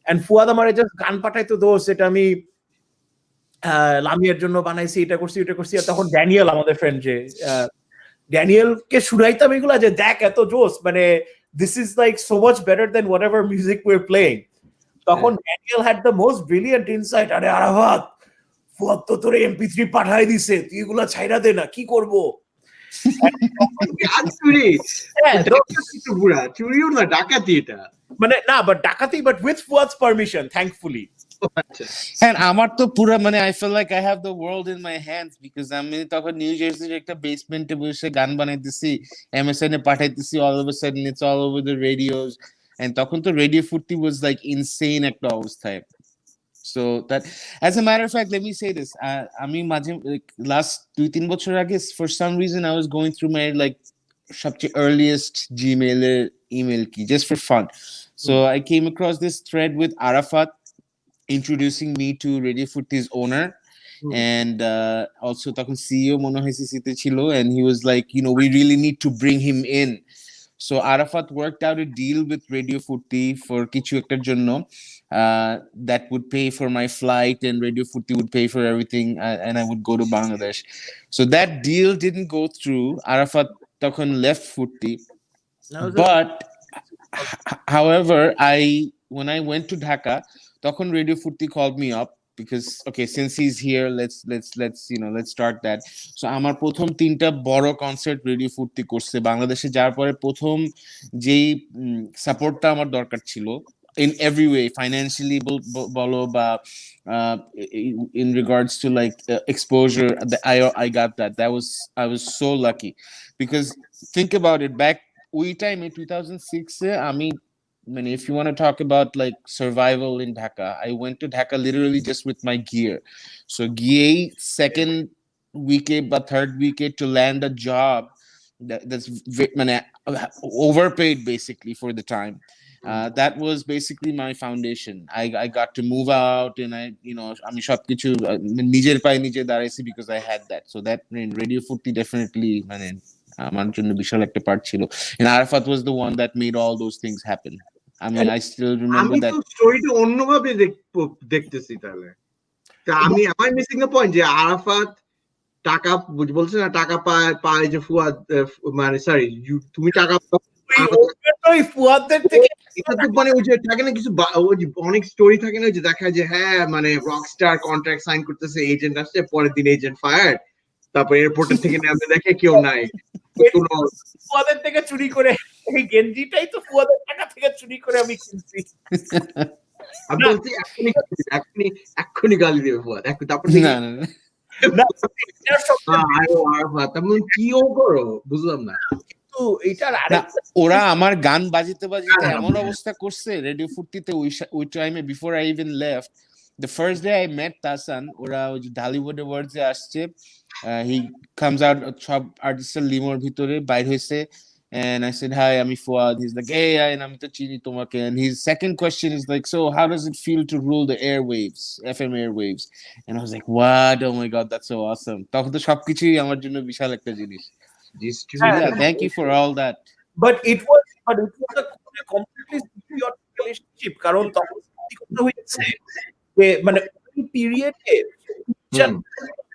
Speaker 1: and Fuad আমারে জাস্ট গান পাঠাইতো, দোস্ত এটা আমি লামিয়ার জন্য বানাইছি, এটা করছি ওটা করছি। আর তখন ড্যানিয়েল আমাদের ফ্রেন্ড, যে ড্যানিয়েলকে শুনাইতাম এগুলা, যে দেখ এত জোস, মানে this is like so much better than whatever music we are playing. তখন Daniel had the most brilliant insight, আরে আরাফাত ফুয়াদ তো তোরে MP3 পাঠাই দিছে, তুই এগুলা ছাইরা দে না, কি করবো?
Speaker 3: চুরিও না, ডাকাতি এটা,
Speaker 1: মানে না, বাট ডাকাতি, but with Fuad's permission, thankfully.
Speaker 2: And আমার তো পুরো মানে I feel like I have the world in my hands, because আমি তখন নিউ জার্সির একটা বেসমেন্টে বসে গান বানাইতেছি, MSN A পাঠাইতেছি, all of a sudden it's all over the radios, and তখন তো Radio 40 was like insane একটা অবস্থায়। So that, as a matter of fact, let me say this, আমি মাঝে last 2-3 বছর আগে, for some reason I was going through my like সবচেয়ে earliest Gmail email key just for fun. So I came across this thread with Arafat introducing me to Radio 40's owner, and also তখন CEO মনে হয় সিসিতে ছিল, and he was like, you know, we really need to bring him in. So Arafat worked out a deal with Radio 40 for কিছু একটার জন্য, that would pay for my flight, and Radio 40 would pay for everything, and I would go to Bangladesh. So that deal didn't go through. Arafat তখন left 40, but however, when I went to Dhaka, তখন Radio 40 called me up, because okay, since he's here, let's start that. So আমার প্রথম 3টা বড় concert Radio 40 করছে বাংলাদেশে, যার পরে প্রথম যেই সাপোর্টটা আমার দরকার ছিল in every way, financially বলো বা in regards to like exposure, I got that. I was so lucky, because think about it, back ওই টাইমে 2006 এ আমি মানে, if you want to talk about like survival in Dhaka, I went to Dhaka literally just with my gear. So giyei second weekend but third weekend to land a job that's মানে overpaid basically for the time. That was basically my foundation. I got to move out, and I, you know, আমি সবকিছু নিজের পায়ে নিজে দাঁড়াইছি, because I had that. So that Radio 40 definitely মানে আমার জন্য বিশাল একটা পার্ট ছিল, and Arafat was the one that made all those things happen. I mean, I still remember that.
Speaker 3: আমি তো স্টোরিটা অন্যভাবে দেখতেছি, তাহলে আমার মিসিং দ্য পয়েন্ট যে আরাফাত টাকা বলছে না, টাকা পায় যে ফুয়াদ, মানে সরি, তুমি টাকা
Speaker 1: ফুয়াদের থেকে
Speaker 3: এটা তো মানে ওই যে থাকে না কিছু অনেক স্টোরি থাকে না, যে দেখায় যে হ্যাঁ মানে রকস্টার কন্ট্রাক্ট সাইন করতেছে, এজেন্ট আসছে, পরের দিন এজেন্ট ফায়ার, তারপর এয়ারপোর্টের থেকে নামে দেখে কেউ নাই,
Speaker 1: ফুয়াদের থেকে চুরি করে এই গেঞ্জিটাই তো ফুয়াদের টাকা থেকে চুরি করে আমি কিনছি।
Speaker 3: আমি
Speaker 1: না।
Speaker 3: বলছি এক্ষুনি গালি দেবে ফুয়াদ তারপর দেখি
Speaker 2: না না না।
Speaker 1: না, এটার সবচেয়ে
Speaker 3: আরাফাত তেমন কিও করো বুঝলাম না।
Speaker 1: কিন্তু এটার
Speaker 2: না
Speaker 1: আরেকটা
Speaker 2: ওরা আমার গান বাজিতে বাজিতে
Speaker 3: হ্যাঁ,
Speaker 2: এমন অবস্থা করছে রেডিও ফুর্তিতে ওই টাইমে before I even left the first day I met Tahsan ওরা ওই যে ঢালিউড অ্যাওয়ার্ডস এ আসছে হি কামস আউট সব আর্টিস্টের লিমোর ভিতরে বাইর হয়েছে and I said hi I'm Fuad he's like hey and আমি তো চিনি তোমাকে and his second question is like so how does it feel to rule the airwaves FM airwaves and I was like what oh my god that's so awesome তখন তো সবকিছুই আমার জন্য বিশাল একটা জিনিস so yeah thank you for all that
Speaker 1: but it was a completely symbiotic relationship কারণ তখন কি কথা হয়েছে যে মানে ওই পিরিয়ডে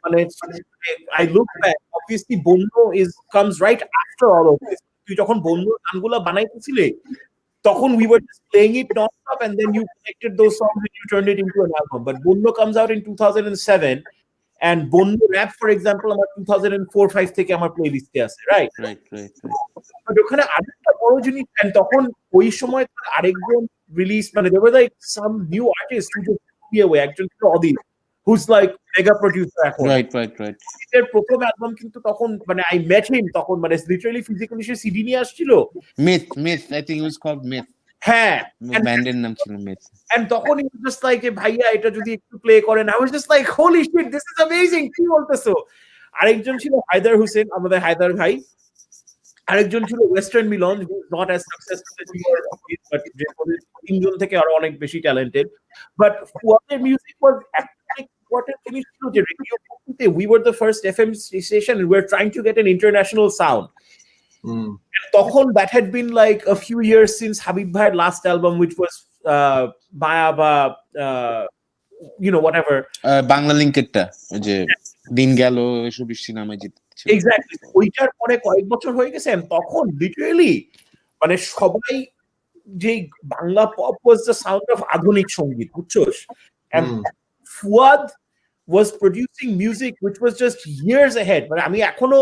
Speaker 1: মানে I look back obviously বন্য comes right after all of this তুই যখন বন্য গানগুলো বানাইতেছিলে তখন we were just playing it non-stop and then you connected those songs and you turned it into an album but Bonno comes out in 2007 and Bonno rap for example আমার 2004-5 থেকে আমার প্লেলিস্টে আছে right but ওখানে আরেকটা বড় জিনিস and তখন ওই সময় আরেকজন রিলিজ মানে there were like some new artists who just blew me away একজন ছিল অদিত who's like mega producer এখন
Speaker 2: right
Speaker 1: এর প্রথম অ্যালবাম কিন্তু তখন মানে I met him তখন মানে literally physically সে সিডি নিয়ে আসছিল
Speaker 2: myth I think it was called myth
Speaker 1: হ্যাঁ
Speaker 2: ব্যান্ডের নাম ছিল myth
Speaker 1: and তখন he was just like ভাইয়া এটা যদি একটু প্লে করেন I was just like holy shit this is amazing কি বলতেছো আরেকজন ছিল হায়দার হোসেন আমাদের হায়দার ভাই আরেকজন ছিল western Milon who is not as successful as you are but তিনজন থেকে আরো অনেক বেশি ট্যালেন্টেড but ফুয়াদের মিউজিক was actually important জিনিস ছিল যে radio we were the first FM station and we were trying to get an international sound and তখন that had been like a few years since Habib Bhai's last album which was Maya ba you know whatever
Speaker 2: Bangla লিংকেরটা যে দিন গেল এসব বৃষ্টি নামে জিত
Speaker 1: exactly ওইটার পরে কয়েক বছর হয়ে গেছে তখন লিটারালি মানে সবাই যে Bangla pop was the sound of আধুনিক সঙ্গীত বুঝছোস and Fuad was producing music which was just years ahead মানে আমি এখনো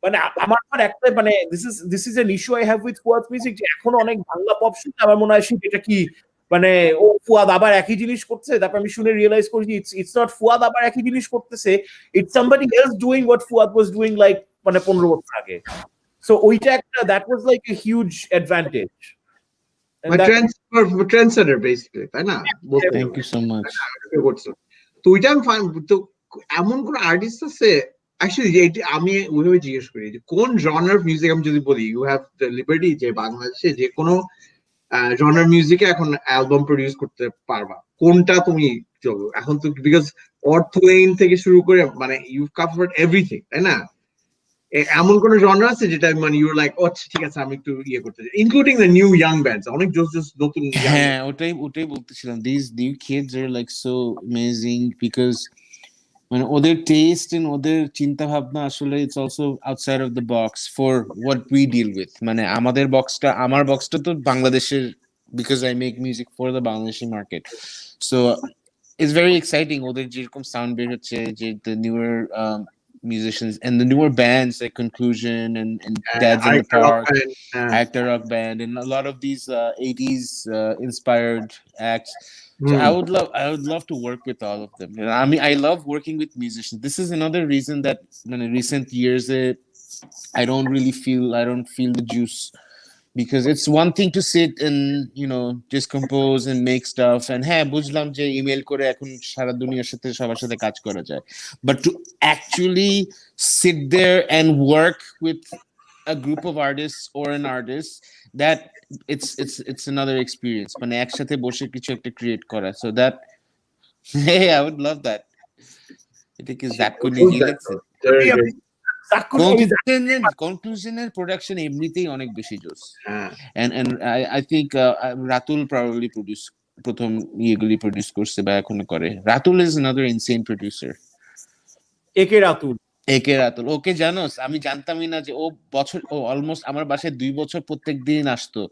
Speaker 1: মানে আমার একটা মানে this is an issue I have with Fuad's music যে এখনো অনেক বাংলা পপ শুনতে আমার মনে হয় এটা কি মানে ও ফুয়াদ আবার একই জিনিস করতেছে তারপর আমি শুনে রিয়েলাইজ করছি it's not ফুয়াদ আবার একই জিনিস করতেছে it's somebody else doing what Fuad was doing like মানে 15 বছর আগে so ওইটা একটা that was like a huge advantage
Speaker 3: trendsetter basically তাই না
Speaker 2: thank you so much
Speaker 3: তো ওইটা আমি তো এমন কোন আর্টিস্ট আছে অ্যাকচুয়ালি আমি ওইভাবে জিজ্ঞেস করি যে কোন জনার মিউজিক আমি যদি বলি ইউ হ্যাভ দ্য লিবার্টি যে বাংলাদেশে যে কোনো জনার মিউজিকে এখন অ্যালবাম প্রডিউস করতে পারবা কোনটা তুমি চলো এখন তো বিকজ অর্থলাইন থেকে শুরু করে মানে ইউ কভারড এভরিথিং তাই না এমন কোন জনার আছে যেটা মানে ইউ লাইক ও ঠিক আছে আমি একটু ইয়ে করতে চাই including the new young bands অনেক জোস নতুন
Speaker 2: হ্যাঁ ওটাই বলতেছিলাম this new kids are like so amazing because মানে ওদের টেস্ট এন্ড ওদের চিন্তা ভাবনা আসলে it's also outside of the box for what we deal with মানে আমার বক্সটা তো বাংলাদেশের because I make music for the Bangladeshi market so it's very exciting ওদের যেরকম সাউন্ড বের হচ্ছে যে the newer musicians and the newer bands like Conclusion and Dads in the Park, Actor Rock Band, and a lot of these 80s inspired acts. So I would love to work with all of them. You know, I mean, I love working with musicians. This is another reason that in recent years I don't feel the juice. Because it's one thing to sit and just compose and make stuff and হ্যাঁ বুঝলাম যে email করে এখন সারা দুনিয়ার সাথে সবার সাথে কাজ করা যায় but to actually sit there and work with a group of artists or an artist that it's another experience মানে একসাথে বসে কিছু একটা ক্রিয়েট করা so that hey I would love that এটা কি জাকুনি গেছে Conclusion production এমনিতেই অনেক বেশি জোস and I think Ratul probably প্রথম ইয়েগুলি প্রডিউস করছে বা এখনো করে Ratul is another insane producer
Speaker 1: একে রাতুল
Speaker 2: ওকে জানোস আমি জানতামই না যে ও অলমোস্ট আমার বাসায় 2 বছর প্রত্যেকদিন আসতো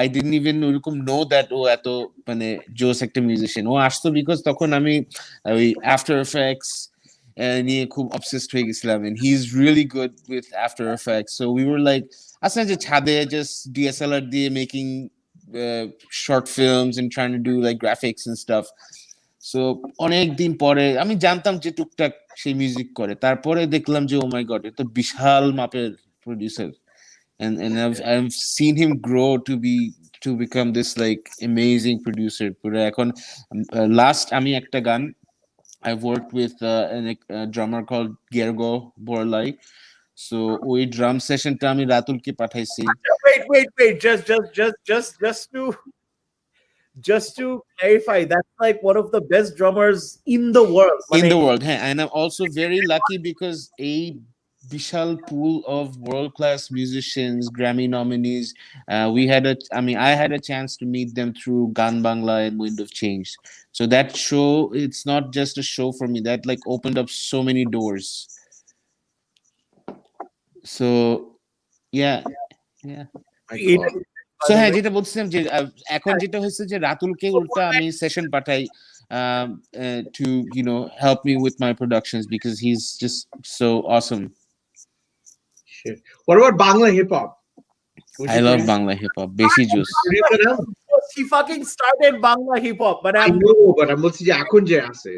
Speaker 2: I didn't even ওরকম know that ও এত মানে জোস একটা মিউজিশিয়ান ও আসতো বিকজ তখন আমি ওই After Effects নিয়ে খুব obsessed হয়ে গেছিলাম and he's really good with After Effects so we were like আছে না যে ছাদে just DSLR দিয়ে making short films and trying to do like graphics and stuff. So অনেক দিন পরে আমি জানতাম যে টুকটাক সেই মিউজিক করে, তারপরে দেখলাম যে ও মাই গড, এটা বিশাল মাপের producer, and I've seen him grow to become this like amazing producer. পুরো এখন last আমি একটা গান I've worked with a drummer called Gergo Borlai. So ওই drum sessionটা আমি রাতুলকে পাঠাইছি।
Speaker 1: Wait. Just to clarify, that's like one of the best drummers in the world.
Speaker 2: In the world, hey, and I'm also very lucky because a vishal pool of world-class musicians, Grammy nominees. I had a chance to meet them through Gan Bangla and Wind of Change. So that show, it's not just a show for me. That like opened up so many doors. So yeah. So হ্যাঁ, যেটা বলছিলাম যে এখন যেটা হচ্ছে যে রাতুলকে উল্টা আমি সেশন পাঠাই to help me with my productions because he's just so awesome.
Speaker 3: Shit. What about Bangla hip hop?
Speaker 2: I love Bangla hip hop. Beshi juice.
Speaker 1: He fucking started Bangla hip hop, but
Speaker 3: I know, but I'm বলছি যে এখন যে আছে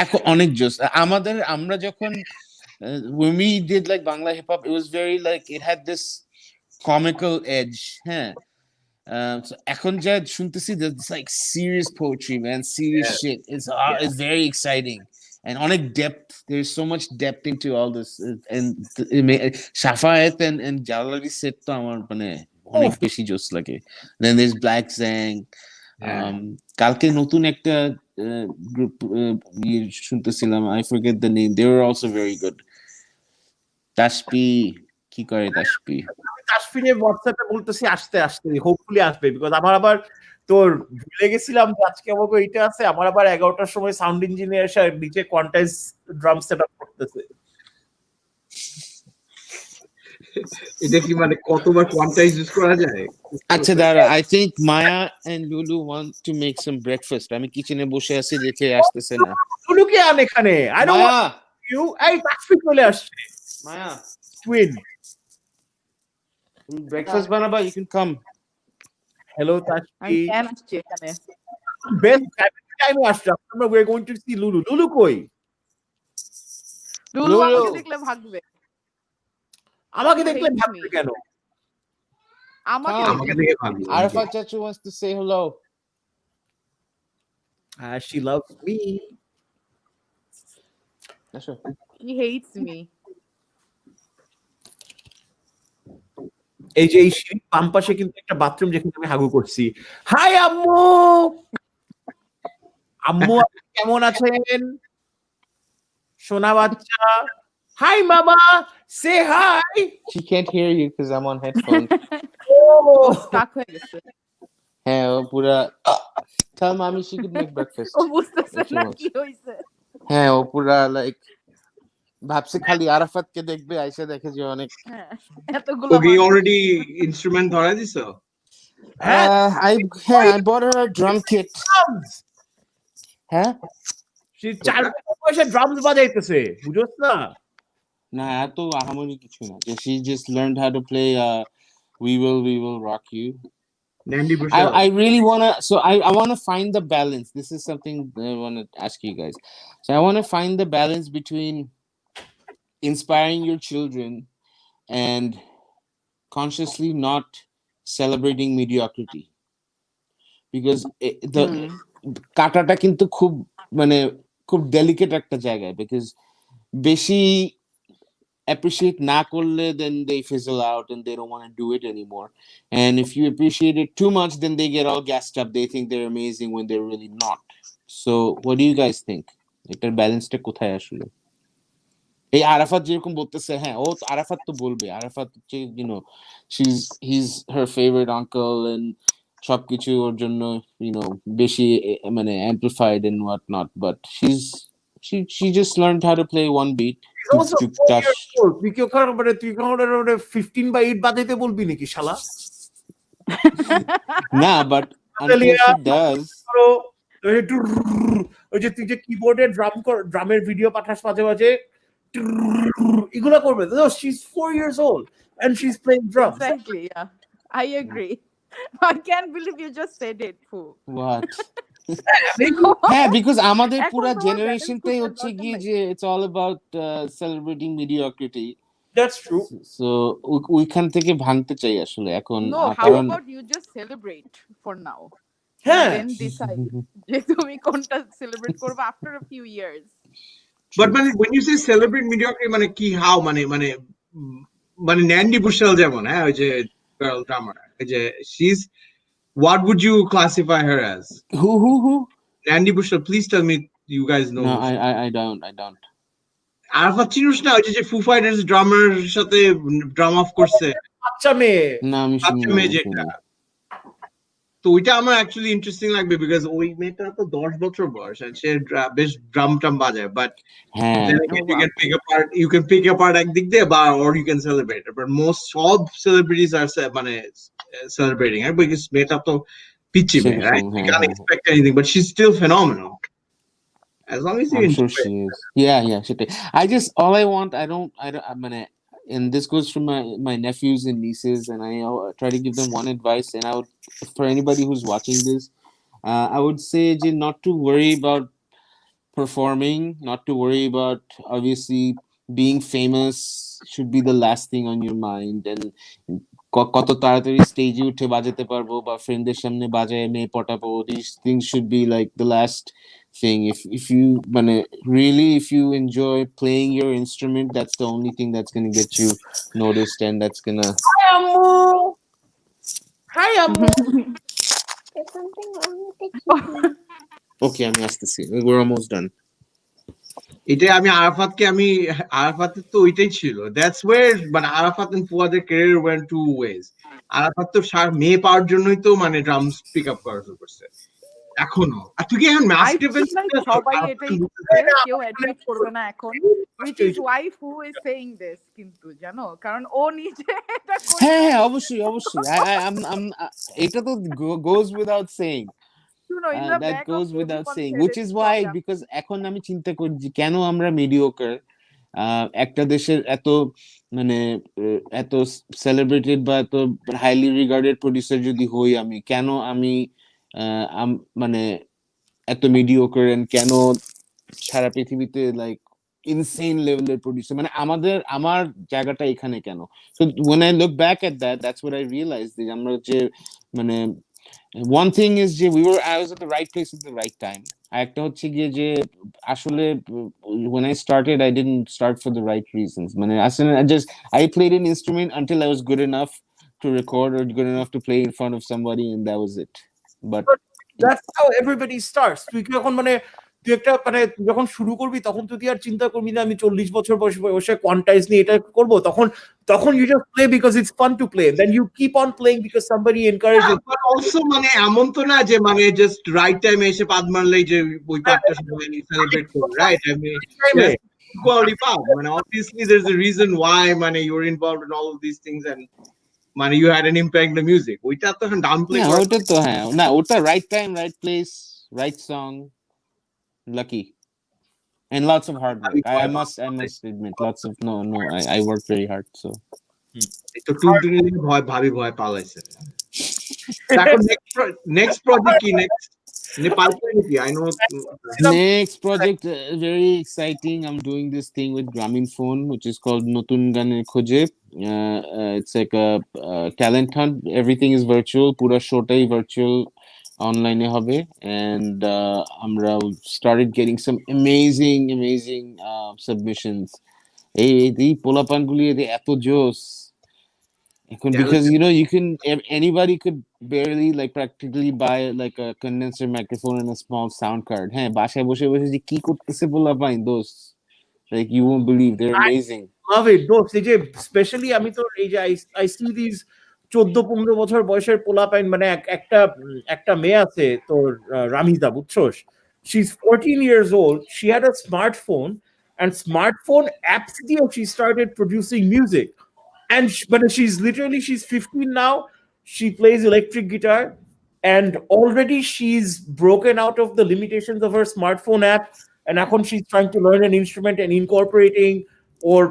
Speaker 2: এখন অনেক জোস আমরা যখন when we did like Bangla hip hop, it was very like it had this comical edge. So এখন যা শুনতেছি, it's like serious poetry, man, serious shit. It's very exciting and অনেক depth. There's so much depth into all this, and Shafayat and Jalali set তো আমার মানে অনেক বেশি জোস লাগে. Then there's Black Zang. কালকে নতুন একটা গ্রুপ শুনতেছিলাম, I forget the name. They were also very good. তাসপি কি করে
Speaker 1: তাসফিনে হোয়াটসঅ্যাপে বলতেছি আসতে হোপফুলি আসবে, বিকজ আমার আবার তোর ভুলে গেছিলাম যে আজকে আমাকে এইটা আছে, আমার আবার 11টার সময় সাউন্ড ইঞ্জিনিয়ার এসে নিচে কোয়ান্টাইজ ড্রাম সেটআপ করতেছে।
Speaker 3: এটা কি মানে কতবার কোয়ান্টাইজ ইউজ করা যায়?
Speaker 2: আচ্ছা দাঁড়া, I think Maya and Lulu want to make some breakfast. আমি কিচেনে বসে আছি, দেখে আসতেছে না।
Speaker 1: লুলুকে আন এখানে, I don't want you. এই তাসফি চলে আসছে।
Speaker 2: Maya,
Speaker 1: twin,
Speaker 2: breakfast banaba, you can come.
Speaker 1: Hello Tashi.
Speaker 4: আমি কেন আসছি এখানে?
Speaker 1: Best time আসছে, আমরা we are going to see Lulu. Lulu কই?
Speaker 4: লুলু আমাকে দেখলে ভাগবে।
Speaker 1: আমাকে দেখলে ভাগবে কেন?
Speaker 4: আমাকে
Speaker 3: দেখে ভাগবে।
Speaker 2: Arafat Chachu wants to say hello.
Speaker 1: She loves me.
Speaker 4: He hates me.
Speaker 1: এই যে এই সিঁড়ির বাম পাশে কিন্তু একটা বাথরুম যেখানে আমি হাগু করছি। হাই আম্মু, আম্মু কেমন আছেন সোনা বাচ্চা? হাই মামা, সে hi.
Speaker 2: She can't hear you because I'm on headphones.
Speaker 4: Stuck হয়ে গেছে।
Speaker 2: হ্যাঁ, ও পুরা tell mommy she could make breakfast.
Speaker 4: ও বুঝতেছে না কি হইছে।
Speaker 2: হ্যাঁ, ও পুরা like ভাবছে খালি আরাফাতকে দেখবে, আইসা দেখে যে অনেক
Speaker 4: এতগুলো
Speaker 3: ওকে অলরেডি ইনস্ট্রুমেন্ট ধরা দিছো?
Speaker 2: I bought her a drum kit. হ্যাঁ,
Speaker 1: সে 4 বছর ড্রামস বাজাইতেছে, বুঝছস না?
Speaker 2: না এত আহামরি কিছু না, যে she just learned how to play we will rock you. I really I want to find the balance. This is something I want to ask you guys. So I want to find the balance between inspiring your children and consciously not celebrating mediocrity, because the কাটাটা কিন্তু খুব delicate একটা জায়গা, because বেশি appreciate না করলে then they fizzle out and they don't want to do it anymore, and if you appreciate it too much then they get all gassed up, they think they're amazing when they're really not. So what do you guys think? এটার ব্যালেন্সটা কোথায় আসলে? এই আরাফাত যেরকম বলতেছে, হ্যাঁ ও আরাফাত তো বলবে, Arafat he's her favorite uncle and সবকিছু ওর জন্য বেশি মানে amplified and what not, but she just learned how to play one beat.
Speaker 1: তুই কি ওখানে তুই 15/8 বাজাইতে বলবি নাকি শালা?
Speaker 2: না, but until she does,
Speaker 1: ওই যে তুই যে কিবোর্ডে ড্রামের ভিডিও পাঠাস মাঝে মাঝে, এগুলা করবে। No, she's 4 years old and she's playing drums.
Speaker 4: Exactly, yeah. I agree. I can't believe you just said it, Fu.
Speaker 2: What?
Speaker 4: Come
Speaker 2: হ্যাঁ,
Speaker 4: on.
Speaker 2: বিকজ আমাদের
Speaker 4: এখন
Speaker 2: পুরা
Speaker 4: তোমার
Speaker 2: জেনারেশনটাই
Speaker 4: balance
Speaker 2: হচ্ছে
Speaker 4: করতে
Speaker 2: গিয়ে
Speaker 4: দরকার
Speaker 2: যে it's all about celebrating mediocrity.
Speaker 1: That's true.
Speaker 2: So ওইখান থেকে ভাঙতে চাই আসলে এখন,
Speaker 4: No, how
Speaker 2: কারণ
Speaker 4: about you just celebrate for now and
Speaker 1: হ্যাঁ
Speaker 4: then decide যে তুমি কোনটা celebrate করবে after a few years.
Speaker 3: But when you say celebrate mediocrity, মানে কি how মানে ন্যান্ডি বুশাল যেমন হ্যাঁ ওই যে গার্ল ড্রামার ওই যে she's what would you classify her as?
Speaker 2: who
Speaker 3: ন্যান্ডি বুশাল, please tell me you guys know.
Speaker 2: no I don't
Speaker 3: Arafat চিনুস না ওই যে ফু ফাইটার্স ড্রামার সাথে ড্রাম অফ করছে
Speaker 1: বাচ্চা মেয়ে
Speaker 2: না আমি শুনি
Speaker 3: বাচ্চা
Speaker 2: না,
Speaker 3: মেয়ে
Speaker 2: আমি
Speaker 3: যেটা,
Speaker 2: শুনি।
Speaker 3: তো ওইটা আমার অ্যাকচুয়ালি ইন্টারেস্টিং লাগবে বিকজ ওই মেয়েটা তো 10 বছর বয়স and সে বেশ ড্রাম টাম বাজায় বাট
Speaker 2: হ্যাঁ
Speaker 3: then again, you can pick apart একদিক দিয়ে বা or you can celebrate it. But most সব celebrities are মানে celebrating her because মেয়েটা তো পিচ্চি মেয়ে,
Speaker 2: সেরকম,
Speaker 3: right? You
Speaker 2: হ্যাঁ
Speaker 3: can't
Speaker 2: হ্যাঁ
Speaker 3: expect anything, but she's still phenomenal as long as you
Speaker 2: I'm sure
Speaker 3: enjoy
Speaker 2: she
Speaker 3: it.
Speaker 2: is. Yeah, সেটাই। all I want, I don't, মানে, and this goes from my nephews and nieces, and I try to give them one advice, and I would, for anybody who's watching this, I would say not to worry about performing, not to worry about obviously being famous should be the last thing on your mind, and কত তাড়াতাড়ি স্টেজে উঠে বাজাতে পারবো বা ফ্রেন্ডদের সামনে বাজায় মেয়ে পটাবো, these things should be like the last thing. If you মানে really if you enjoy playing your instrument, that's the only thing that's going to get you noticed, and that's gonna
Speaker 1: Hi আম্মু Hi আম্মু
Speaker 5: There's something wrong with the TV.
Speaker 2: okay আমি আসতেছি, we're almost done.
Speaker 3: এটাই আরাফাতের তো ওইটাই ছিল, that's where মানে আরাফাত এন্ড ফুয়াদের career went two ways. Arafat তো মেয়ে পাওয়ার জন্যই তো মানে ড্রামস পিক আপ করা শুরু করছে এখনো। আর তুই কি এখন
Speaker 4: I
Speaker 3: massive
Speaker 4: feel
Speaker 3: events
Speaker 4: like সবাই এটাই করছে, কেউ অ্যাডমিট করবে না এখন, which is why Fu is saying this, কিন্তু জানো কারণ ও নিজে এটা করে
Speaker 2: হ্যাঁ অবশ্যই I'm এটা তো goes without saying.
Speaker 4: শুনো in the
Speaker 2: That
Speaker 4: back of
Speaker 2: goes without
Speaker 4: everyone's
Speaker 2: saying,
Speaker 4: head
Speaker 2: which is
Speaker 4: it's
Speaker 2: why,
Speaker 4: problem.
Speaker 2: because এখন আমি চিন্তা করি যে কেন আমরা মিডিওকার, একটা দেশের এত মানে এত সেলিব্রেটেড বা এত হাইলি রিগার্ডেড প্রডিউসার যদি হই, আমি কেন আমি মানে এত মিডিওকার, এন্ড কেন সারা পৃথিবীতে লাইক ইনসেইন লেভেলের প্রডিউসার, মানে আমার জায়গাটা এখানে কেন? So when I look back at that, that's what I realized, যে আমরা যে মানে one thing is যে I was at the right place at the right time. একটা হচ্ছে গিয়ে যে আসলে when I started I didn't start for the right reasons. মানে আসলে I played an instrument until I was good enough to record or good enough to play in front of somebody, and that was it. But
Speaker 1: That's how everybody starts. তুই কি এখন মানে তুই একটা মানে যখন শুরু করবি তখন তুই আর চিন্তা করবি না আমি 40 বছর বয়সে কোয়ান্টাইজ নিয়ে এটা করব, তখন you just play because it's fun to play, then you keep on playing because somebody encourages.
Speaker 3: But also মানে এমন তো না যে মানে জাস্ট রাইট টাইমে এসে পাদ মারলেই যে ওই পার্টটা সবাই সেলিব্রেট করবে, রাইট? I mean quality পাও মানে obviously there's a reason why মানে you're involved in all of these things and মানে you had an impact in the music. ওইটা তো এখন ডাউন প্লে
Speaker 2: না
Speaker 3: করা
Speaker 2: ওটা তো হ্যাঁ, না ওটা right time, right place, right song, lucky, and lots of hard work. I must admit, lots of no I worked very hard, so
Speaker 3: তো টুনটুনি ভয় ভয় পালাইছে। এখন নেক্সট প্রজেক্ট কি নেক্সট নেপাল কি I know
Speaker 2: next project, very exciting. I'm doing this thing with Grameenphone, which is called Notun Ganer Khoje. It's like a talent hunt. Everything is virtual. Pura shotai virtual online e hobe, and আমরা started getting some amazing submissions. এই পোলাপানগুলি এত জোস এখন, because you can anybody could barely like practically buy like a condenser microphone and a small sound card. হ্যাঁ বাসায় বসে যে কি করতেছে পোলাপান দোস, like you won't believe, they're amazing.
Speaker 1: Love it, দোস্ত। এই যে স্পেশালি আমি তো এই যে I see these 14-15 বছর বয়সের পোলাপাইন, মানে একটা মেয়ে আছে তোর রামিদা, বুঝছোস? She's 14 years old. She had a smartphone, and smartphone apps দিয়ে she started producing music. And but she's 15 now. She plays electric guitar, and already she's broken out of the limitations of her smartphone app, and now she's trying to learn an instrument and incorporating ওর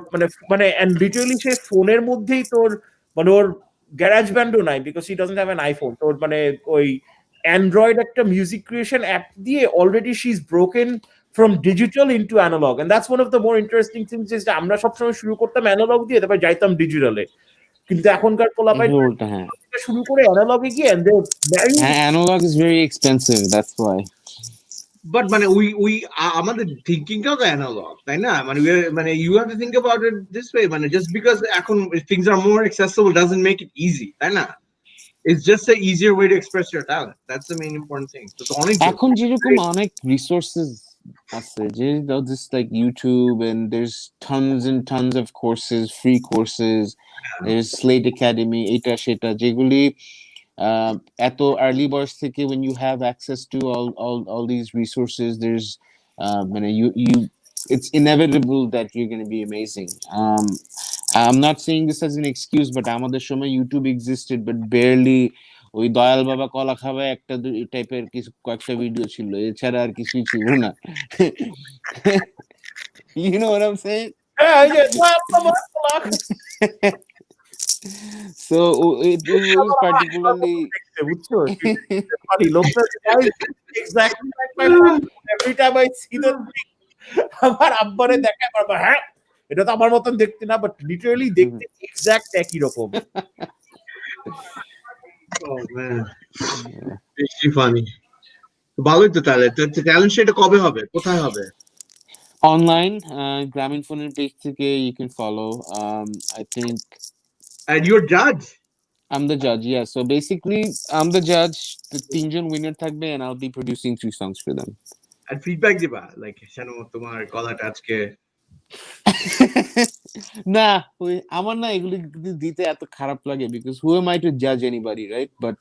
Speaker 1: মানে and literally সে ফোনের মধ্যেই তোর মানে ওর garage ব্যান্ডও নাই because he doesn't have an iPhone তোর মানে ওই Android একটা মিউজিক ক্রিয়েশন অ্যাপ দিয়ে already she is broken from digital into analog and that's one of the more interesting things is যে আমরা সবসময় শুরু করতাম অ্যানালগ দিয়ে তারপর যাইতাম ডিজিটালে কিন্তু এখনকার পোলাপাই
Speaker 2: হ্যাঁ
Speaker 1: শুরু করে অ্যানালগে গিয়ে and they're very
Speaker 2: analog is very expensive, that's why.
Speaker 3: But মানে উই আমাদের থিঙ্কিংটাও তো অ্যানালগ তাই না মানে মানে you have to think about it this way মানে জাস্ট বিকজ এখন things are more accessible doesn't make it easy তাই না it's just an easier way to express your talent that's the main important thing so অনেক
Speaker 2: এখন যেরকম অনেক resources আছে যে just like YouTube and there's tons and tons of courses, free courses, there's Slate Academy এটা সেটা যেগুলি at the early bars থেকে when you have access to all these resources there's you it's inevitable that you're going to be amazing. I'm not saying this as an excuse but আমাদের সময় YouTube existed but barely ওই দয়াল বাবা কলা খাবে একটা টাইপের কিছু কয়েকটা ভিডিও ছিল এছাড়া আর কিছুই ছিল না you know what I'm saying so it was particularly
Speaker 1: exactly like my mom. Every time I see the thing আমার আব্বারে দেখায় পারবো হ্যাঁ এটা তো আমার মতন দেখতে না বাট লিটারালি দেখতে এক্সাক্ট একই রকম
Speaker 3: oh man it's funny ভালোই তো তাহলে ট্যালেন্ট সেটা কবে হবে কোথায় হবে
Speaker 2: online Gramin Phone's page থেকে you can follow I think
Speaker 3: and you're judge
Speaker 2: I'm the judge yeah so basically I'm the judge the তিনজন winner থাকবে and I'll be producing 3 songs for them
Speaker 3: and feedback দিবা like Sanu তোমার গলাটা আজকে
Speaker 2: না ওই আমার না এগুলি দিতে এত খারাপ লাগে because who am I to judge anybody right but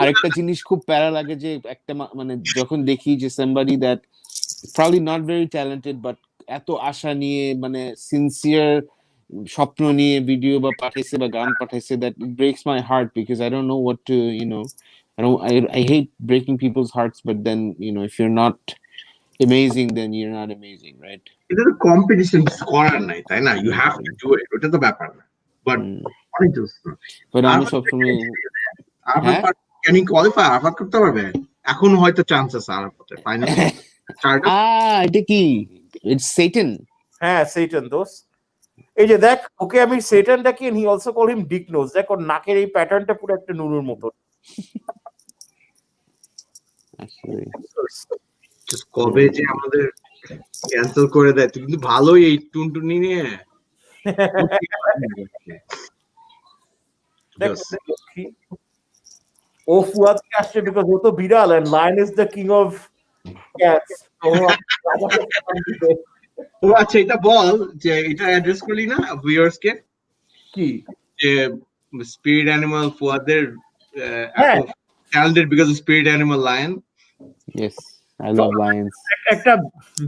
Speaker 2: আরেকটা জিনিস খুব প্যারা লাগে যে একটা মানে যখন দেখি যে somebody that probably not very talented but এত আশা নিয়ে মানে sincere স্বপ্ন নিয়ে ভিডিও বা পাঠাইছে বা গান পাঠাইছে that it breaks my heart because I don't know what to you know I hate breaking people's hearts but then you know if you're not amazing then you're not amazing right
Speaker 3: এটা তো competition করার নাই তাই না you have to do it ওটা তো ব্যাপার না বাট অনেক দোস্ত
Speaker 2: but আমি সবসময়
Speaker 3: Arafat can E qualify Arafat করতে পারবে এখন হয়তো চান্স আছে আরাফাতের ফাইনাল
Speaker 2: এটা কি it's Satan
Speaker 1: হ্যাঁ সেইটান দোস এই যে দেখ ওকে আমি সেইটান ডাকি and he also call him dick nose দেখ ওর নাকের এই প্যাটার্নটা পুরো একটা নুনুর মতো
Speaker 3: কবে যে আমাদের ক্যান্সেল করে দেয় তুই কিন্তু ভালোই এই টুনটুনি নিয়ে
Speaker 1: ও ফুয়াদ কে আসছে বিকজ ও তো বিড়াল and lion is the king of cats
Speaker 3: ও আচ্ছা এটা বল যে এটা অ্যাড্রেস করলি না ভিউয়ার্স কে
Speaker 1: কি
Speaker 3: যে স্পিরিট অ্যানিমাল ফুয়াদের talented because of spirit animal lion
Speaker 2: yes I love lions
Speaker 1: একটা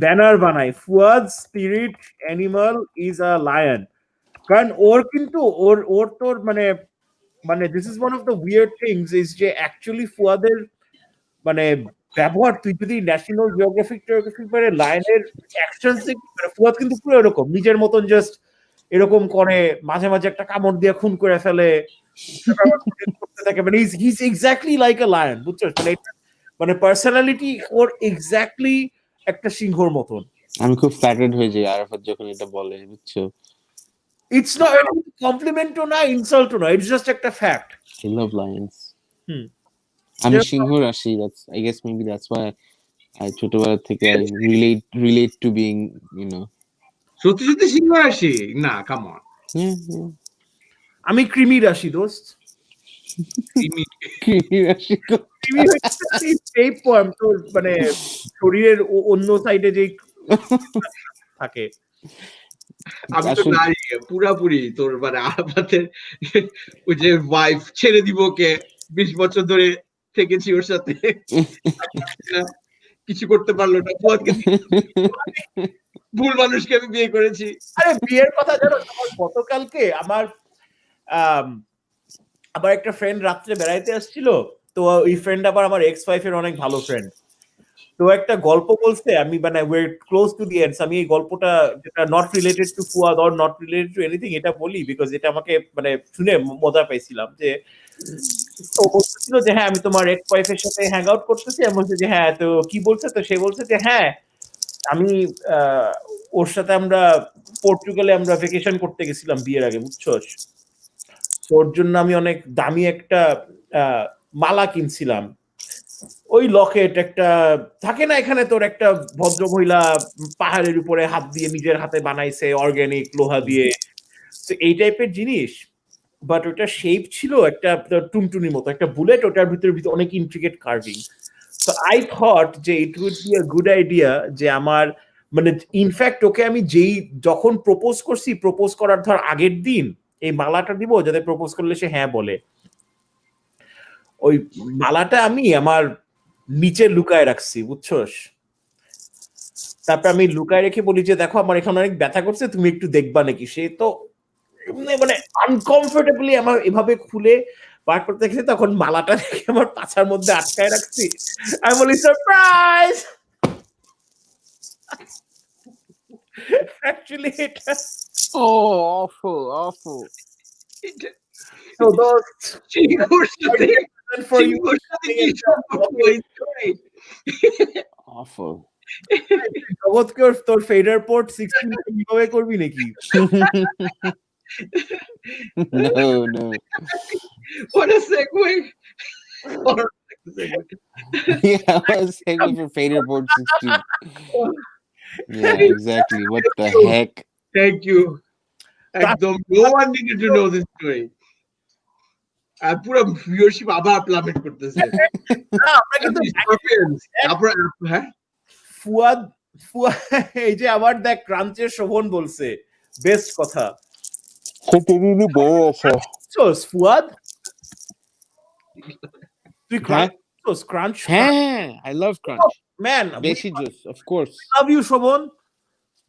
Speaker 1: ব্যানার বানাই Fuad spirit animal is a lion কারণ ওর কিন্তু ওর তোর মানে this is one of the weird things is যে অ্যাকচুয়ালি ফুয়াদের মানে ব্যবহার তুই যদি ন্যাশনাল জিওগ্রাফিক মানে লায়নের অ্যাকশন ফুয়াদ কিন্তু পুরো এরকম নিজের মতন জাস্ট এরকম করে মাঝে মাঝে একটা কামড় দিয়ে খুন করে ফেলে করতে থাকে মানে হিজ এক্স্যাক্টলি লাইক আ লায়ন বুঝছো মানে পার্সোনালিটি ওর এক্স্যাক্টলি একটা সিংহর মতন
Speaker 2: আমি খুব ফ্ল্যাটার্ড হয়ে যাই আরাফাত যখন এটা বলে বুঝছো
Speaker 1: ইটস নট কমপ্লিমেন্ট ও না ইনসাল্ট ও না ইটস জাস্ট একটা ফ্যাক্ট
Speaker 2: I love lions আমি সিংহ রাশি that's I guess maybe that's why I ছোটবেলা থেকে I relate to being you know
Speaker 3: সত্যি সত্যি সিংহ রাশি না কাম অন
Speaker 1: আমি কৃমি রাশি দোস্ত
Speaker 2: কৃমি রাশি
Speaker 1: সেই পয়েম তোর মানে শরীরের অন্য সাইডে যে থাকে
Speaker 3: আমি তো নারী পুরাপুরি তোর মানে আরাফাতের ওই যে ওয়াইফ ছেড়ে দিব কে 20 বছর ধরে থেকেছি ওর সাথে কিছু করতে পারলো না ভুল মানুষকে আমি বিয়ে করেছি
Speaker 1: আরে বিয়ের কথা জানো গতকালকে আমার একটা ফ্রেন্ড রাত্রে বেড়াইতে আসছিল তো ওই ফ্রেন্ড আবার আমার এক্স ওয়াইফের অনেক ভালো ফ্রেন্ড তো একটা গল্প বলছে, আমি মানে ওয়ের ক্লোজ টু দি এন্ডস, আমি এই গল্পটা যেটা not related to Fuad or not related to anything এটা বলি বিকজ এটা আমাকে মানে শুনে মজা পাইছিলাম যে ও বলছিল যে হ্যাঁ আমি তোমার এক্স ওয়াইফের সাথে হ্যাং আউট করতেছি, আমি বলছি যে হ্যাঁ তো কি বলছে, তো সে বলছে যে হ্যাঁ আমি ওর সাথে আমরা পর্তুগালে আমরা ভেকেশন করতে গেছিলাম বিয়ের আগে, বুঝছস, ওর জন্য আমি অনেক দামি একটা মালা কিনছিলাম, ওই লকেট একটা থাকে না এখানে তোর একটা ভদ্র মহিলা পাহাড়ের উপরে হাত দিয়ে নিজের হাতে বানাইছে অর্গানিক লোহা দিয়ে, তো এই টাইপের জিনিস, বাট ওটা শেপ ছিল একটা টুনটুনির মতো একটা বুলেট, ওটার ভিতরে অনেক ইন্ট্রিকেট কার্ভিং। তো আই থট যে it would be a good idea যে আমার মানে ইনফ্যাক্ট ওকে আমি যেই যখন প্রপোজ করছি, প্রপোজ করার ধর আগের দিন এই মালাটা দিব যাতে প্রপোজ করলে সে হ্যাঁ বলে। ওই মালাটা আমি আমার নিচে লুকায় রাখছি, বুঝছস, তারপর আমি লুকায় রেখে বলি যে দেখো আমার এখানে অনেক ব্যথা করছে, তুমি একটু দেখবা নাকি। সে তো মানে আনকমফোর্টেবলি আমার এভাবে খুলে বার করতে গেছে, তখন মালাটা দেখে আমার পাছার মধ্যে আটকায় রাখছি, আমি বলি সারপ্রাইজ। অ্যাকচুয়ালি এটা
Speaker 2: awful.
Speaker 1: so those
Speaker 3: চিঙ্গুর সাথে
Speaker 1: for you
Speaker 3: চিঙ্গুর সাথে কি সম্পর্ক এই story?
Speaker 2: Awful.
Speaker 1: জগৎকে তোর ফেডার পোর্ট 16 কিভাবে করবি নাকি?
Speaker 2: No.
Speaker 3: What a segue.
Speaker 2: Yeah, I was saying for Fader Board 16. Yeah, exactly. What the heck?
Speaker 3: Thank you. একদম no one needed to know this story. আর পুরো ভিউয়ারশিপ আবার প্লামেট করতেছে।
Speaker 1: না, আমরা কিন্তু
Speaker 3: তারপর হ্যাঁ
Speaker 1: ফুয়াদ এই যে আবার দেখ ক্রাঞ্চের শোভন বলছে বেস্ট কথা। ফুয়াদ তুই ক্রাঞ্চ?
Speaker 2: হ্যাঁ, I love crunch.
Speaker 1: Man
Speaker 2: Beshi juice, of course.
Speaker 1: Love you Shovon,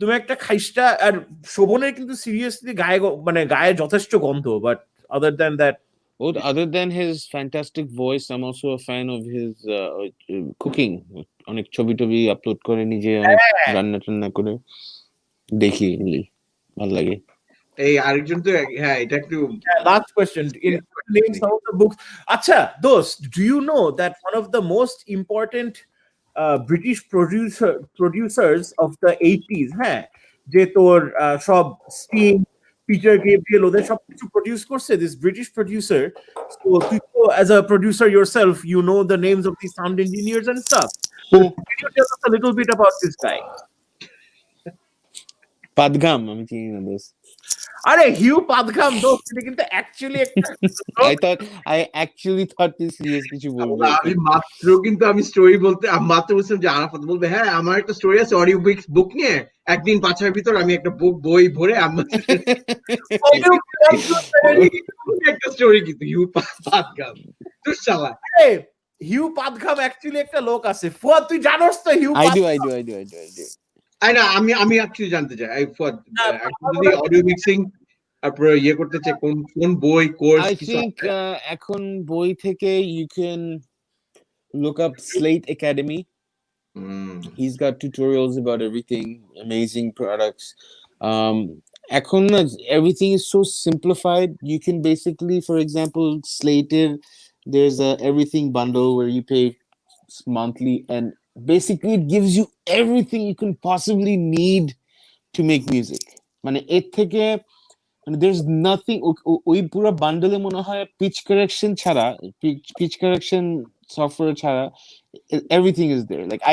Speaker 1: তুমি একটা খাইস্টা। আর শোভনের কিন্তু সিরিয়াসলি মানে গায়ে যথেষ্ট গন্ধ, but other than that,
Speaker 2: Other than his fantastic voice, I'm also a fan of his cooking. অনেক ছবি টবি আপলোড করে, নিজে অনেক রান্না টান্না করে দেখি, ভালো লাগে।
Speaker 3: এই আরেকজন তো হ্যাঁ এটা একটু
Speaker 1: last question in name some of the books. Acha dost, do you know that one of the most important British producers of the 80s, হ্যাঁ, যে তোর সব স্টিং, পিটার গেব্রিয়েল ওদের সব কিছু প্রডিউস করছে, this British producer, so তুই তো as a producer yourself you know the names of these sound engineers and stuff, so can you tell us a little bit about this guy?
Speaker 2: পাদগাম আমি চিনি না দোস্ত।
Speaker 1: আরে হিউ পাদগাম দোস্ত, এটা কিন্তু অ্যাকচুয়ালি একটা
Speaker 2: I actually thought this serious কিছু বলবে।
Speaker 3: আমি স্টোরি বলতে মাত্র বলছিলাম যে আরাফাত বলবে হ্যাঁ আমার একটা স্টোরি আছে অডিও বুক নিয়ে, একদিন 5-6 ভিতর আমি একটা বই ভরে একটা স্টোরি কিন্তু হিউ পাদগাম তুই শালা।
Speaker 1: হিউ পাদগাম অ্যাকচুয়ালি একটা লোক আছে, ফুয়াদ তুই জানোস তো হিউ
Speaker 2: I do.
Speaker 3: না আমি অ্যাকচুয়ালি জানতে চাই যদি অডিও মিক্সিং তারপরে ইয়ে করতে চাই কোন বই কোর্স
Speaker 2: I think এখন বই থেকে you can look up Slate Academy. He's got tutorials about everything, amazing products. এখন everything is so simplified. You can basically, for example, Slate, there's a everything bundle where you pay monthly, and basically it gives you everything you can possibly need to make music. মানে এর থেকে there's nothing ওই পুরো বান্ডলে মনে হয় pitch correction software ছাড়া everything is there. Like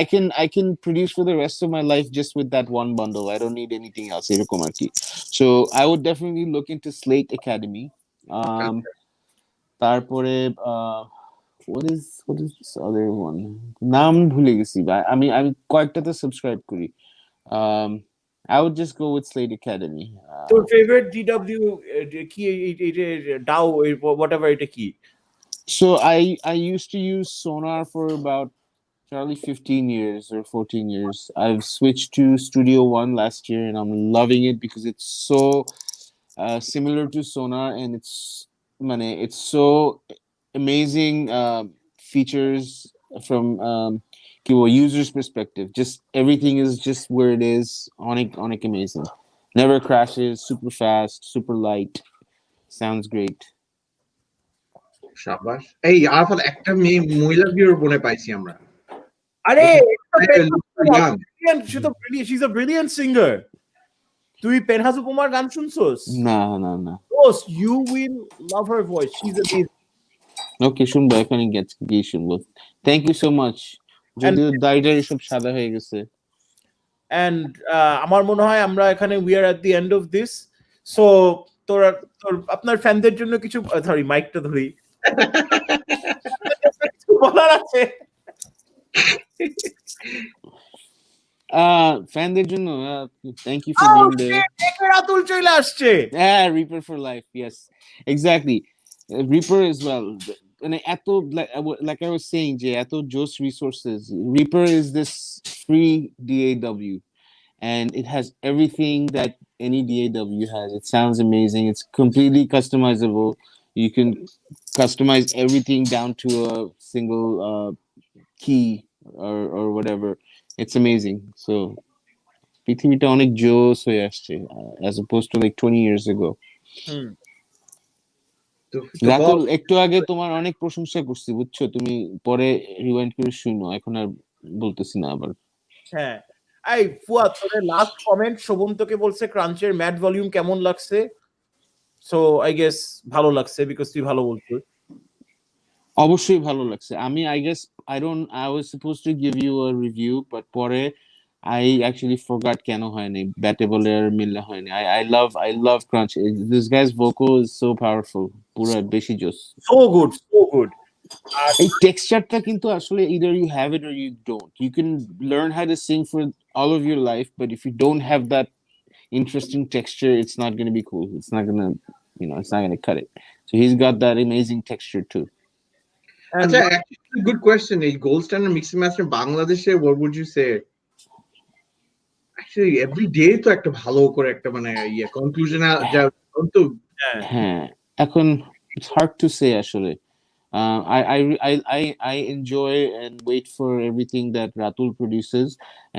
Speaker 2: I can produce for the rest of my life just with that one bundle. I don't need anything else এরকম আর কি। So I would definitely look into Slate Academy. তারপরে what is this other one? নাম ভুলে গেছি ভাই, আমি কয়েকটাতে subscribe করি। I would just go with Slate Academy.
Speaker 1: Your favorite DW কি DAW whatever এটা কি?
Speaker 2: So I used to use Sonar for about probably 15 years or 14 years. I've switched to Studio One last year and I'm loving it because it's so similar to Sonar, and it's so amazing features from user's perspective. Just everything is just where it is. Onik amazing. Never crashes. Super fast. Super light. Sounds great.
Speaker 3: শাবাশ। এই আরাফাত একটা মহিলা ভিউর মনে পাইছি আমরা।
Speaker 1: আরে
Speaker 3: Young.
Speaker 1: she's a brilliant singer. তুই পেনহাস উপমার গান শুনছস?
Speaker 2: না।
Speaker 1: Yes, you will love her voice. She's amazing.
Speaker 2: Okay, শুনবো এখনই গিয়ে শুনবো। Thank you so much. যদিও দাইটার সব সাদা হয়ে গেছে।
Speaker 1: And আমার মনে হয় আমরা এখানে we are at the end of this. So তোর আপনার ফ্যানদের জন্য কিছু সরি মাইকটা ধরি বলার আছে
Speaker 2: ফ্যানদের জন্য thank you for being there.
Speaker 1: Ratul চলে আসছে।
Speaker 2: Yeah, Reaper for life. Yes, exactly. Reaper as well. And eto, like I was saying, Jay, eto just resources. Reaper is this free DAW, and it has everything that any DAW has. It sounds amazing. It's completely customizable. You can customize everything down to a single key or whatever. It's amazing. So পৃথিবীটা অনেক জোস হয়ে আসছে as opposed to like 20 years ago. Ratul একটু আগে তোমার অনেক প্রশংসা করছি বুঝছো, তুমি পরে রিওয়াইন্ড করে শুনো, এখন আর বলতেছি না আবার।
Speaker 1: হ্যাঁ এই ফুয়াদ তোর লাস্ট কমেন্ট শোভন্তকে বলছে ক্রাঞ্চের ম্যাট ভলিউম কেমন লাগছে, সো আই গেস ভালো লাগছে বিকজ তুই ভালো বলছিস।
Speaker 2: অবশ্যই ভালো লাগছে। আমি I guess I was supposed to give you a review but পরে I actually forgot কেন হয়নি, ব্যাটেবলে আর মিললে হয়নি। I love Crunch. This guy's vocal is so powerful. পুরো বেশি জোস।
Speaker 1: So good.
Speaker 2: এই টেক্সচারটা কিন্তু আসলে either you have it or you don't. You can learn how to sing for all of your life, but if you don't have that interesting texture, it's not going to be cool. It's not going to, it's not going to cut it. So he's got that amazing texture too.
Speaker 3: আচ্ছা, actually good question. এই gold standard mixing master বাংলাদেশে what would you say? Actually every day তো একটা ভালো করে একটা মানে conclusion যা তো
Speaker 2: হ্যাঁ এখন it's hard to say actually. I enjoy and wait for everything that Ratul produces,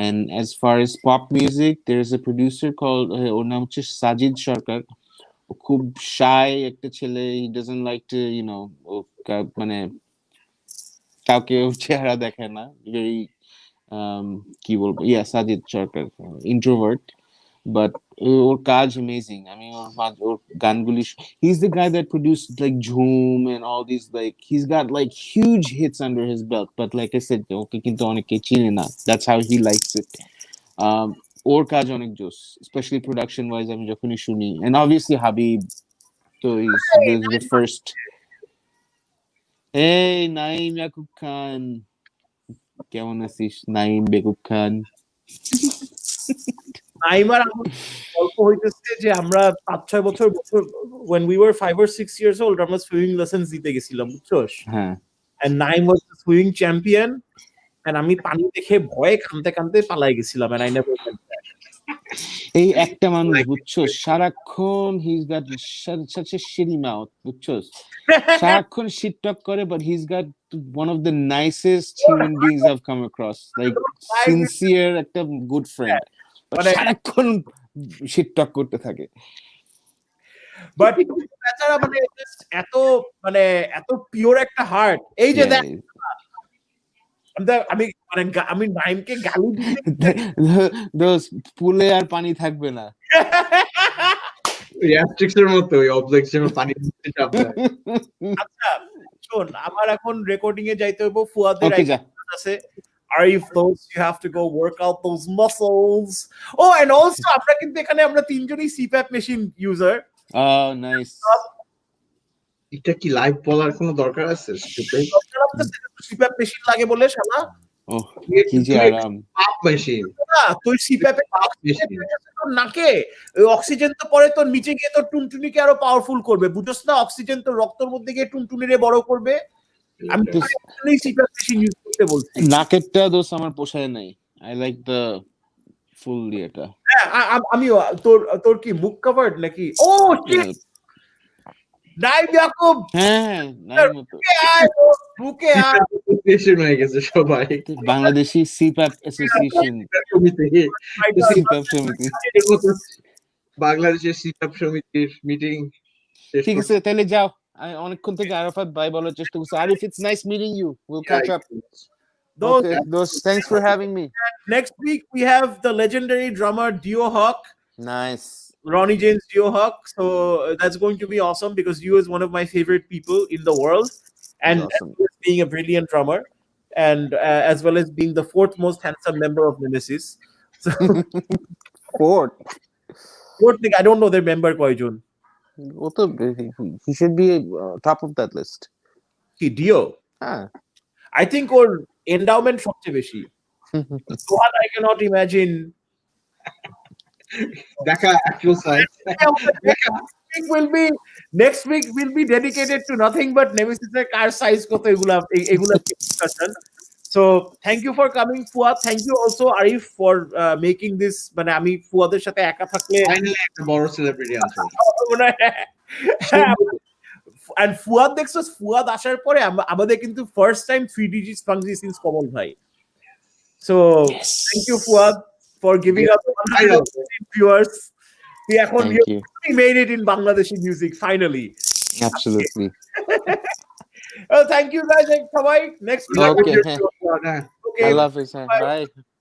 Speaker 2: and as far as pop music, there's a producer called ওর নাম হচ্ছে সাজিদ সরকার। খুব shy একটা ছেলে, he doesn't like to মানে কাউকে চেহারা দেখায় না, very কি বলবো, সাজিদ সরকার, introvert, but ওর কাজ amazing. I mean ওর গানগুলি, he's the guy that produced like Jhoom and all these, like he's got like huge hits under his belt, but like I said ওকে কিন্তু অনেকে চিনে না, that's how he likes it. ওর কাজ অনেক জোস, especially production wise আমি যখনই শুনি, and obviously Habib, so he's the first. Hey Naim Yakub খান, কেমন আছিস নাইম বেকুব খান?
Speaker 1: নাইমার গল্প হইতেছে যে আমরা 5-6 বছর when we were 5 or 6 years old আমরা সুইমিং লেসন্স দিতে গেছিলাম বুঝছস।
Speaker 2: হ্যাঁ,
Speaker 1: and Naim was the swimming champion and আমি পানি দেখে ভয়ে কাঁদতে পালাই গেছিলাম and I never went back.
Speaker 2: এই একটা মানুষ বুঝছো সারাক্ষণ he's got such a shitty mouth বুঝছো, সারাক্ষণ shit talk করে, but he's got one of the nicest human beings I've come across, like sincere একটা good friend, সারাক্ষণ shit talk করতে থাকে।
Speaker 1: বাট বেচারা মানে এত পিওর একটা হার্ট, এই যে দেখ আমি নাইমকে গালি দিতে
Speaker 2: দোস পুলে আর পানি থাকবে না,
Speaker 3: অ্যাস্ট্রিক্সের মতো ওই অবজেক্টের পানি দিতে যাবে।
Speaker 1: আচ্ছা শোন, আমার এখন রেকর্ডিং এ যাইতে হইব, ফুয়াদের আছে Arif, those you have to go work out those muscles. Oh, and also আমরা কিন্তু এখানে আমরা তিনজনই CPAP machine user.
Speaker 2: Oh, nice.
Speaker 3: এটা কি লাইভ বলার কোনো দরকার আছে?
Speaker 1: CPAP মেশিন লাগে বলে শালা।
Speaker 2: Oh, কি যে আরাম।
Speaker 3: পাপ মেশিন।
Speaker 1: না, তুই CPAP এ নাকে ওই অক্সিজেন তো পরে তোর নিচে গিয়ে তোর টুনটুনিকে আরো পাওয়ারফুল করবে, বুঝছস না? অক্সিজেন তো রক্তের মধ্যে গিয়ে টুনটুনিরে বড় করবে। আমি তো CPAP মেশিন ইউজ করতে বলছি।
Speaker 2: নাকেরটা দোস আমার পোষায় নাই। I like the full এটা।
Speaker 1: আমিও তোর কি মুখ কভার্ড নাকি? ও শিট, নাইম ইয়াকুব।
Speaker 2: হ্যাঁ, নাইম তো
Speaker 1: বুকে
Speaker 3: অ্যাসোসিয়েশন হয়ে গেছে সবাই
Speaker 2: বাংলাদেশি সিপ্যাপ অ্যাসোসিয়েশন,
Speaker 3: সমিতি
Speaker 2: সিপ্যাপ সমিতি।
Speaker 3: বাংলাদেশের সিটাপ সমিতির মিটিং শেষ
Speaker 2: ঠিক আছে,
Speaker 3: করতে
Speaker 2: তাহলে যাও। আমি অনেকক্ষণ থেকে আরাফাত বাই বলার চেষ্টা করছি। Arif, it's nice meeting you. We'll catch up.
Speaker 1: Those,
Speaker 2: Okay, those. Thanks for having me.
Speaker 1: next week we have the legendary drummer Dio Hawk,
Speaker 2: Nice.
Speaker 1: Ronnie James Dio Hawk. So that's going to be awesome because Dio is one of my favorite people in the world, and
Speaker 2: Awesome.
Speaker 1: being a brilliant drummer, and as well as being the fourth most handsome member of Nemesis. So
Speaker 2: Fort.
Speaker 1: fourth thing, I don't know their member Koijun.
Speaker 2: He should be top of that list.
Speaker 1: Dio.
Speaker 2: Ah.
Speaker 1: I think or endowment সবচেয়ে বেশি. So I cannot imagine.
Speaker 3: দেখা actual size
Speaker 1: Next week will be dedicated to nothing but Nemesis car size কত এগুলা discussion. So thank you for coming, Fuad. Thank you also, Arif, for making this. মানে আমি ফুয়াদের সাথে একা থাকলে
Speaker 3: finally একটা বড় সেলিব্রিটি আছে
Speaker 1: and ফুয়াদ দেখছো, ফুয়াদ আসার পরে আমাদের কিন্তু first time 3 digits functions common হয়. So thank you, Fuad, for giving us 100 viewers.
Speaker 2: Thank you.
Speaker 1: We made it in Bangladeshi music finally.
Speaker 2: Absolutely.
Speaker 1: Well, thank you guys. Bye. Next week.
Speaker 2: Okay.
Speaker 3: হ্যাঁ
Speaker 1: Okay.
Speaker 2: I love it. Bye.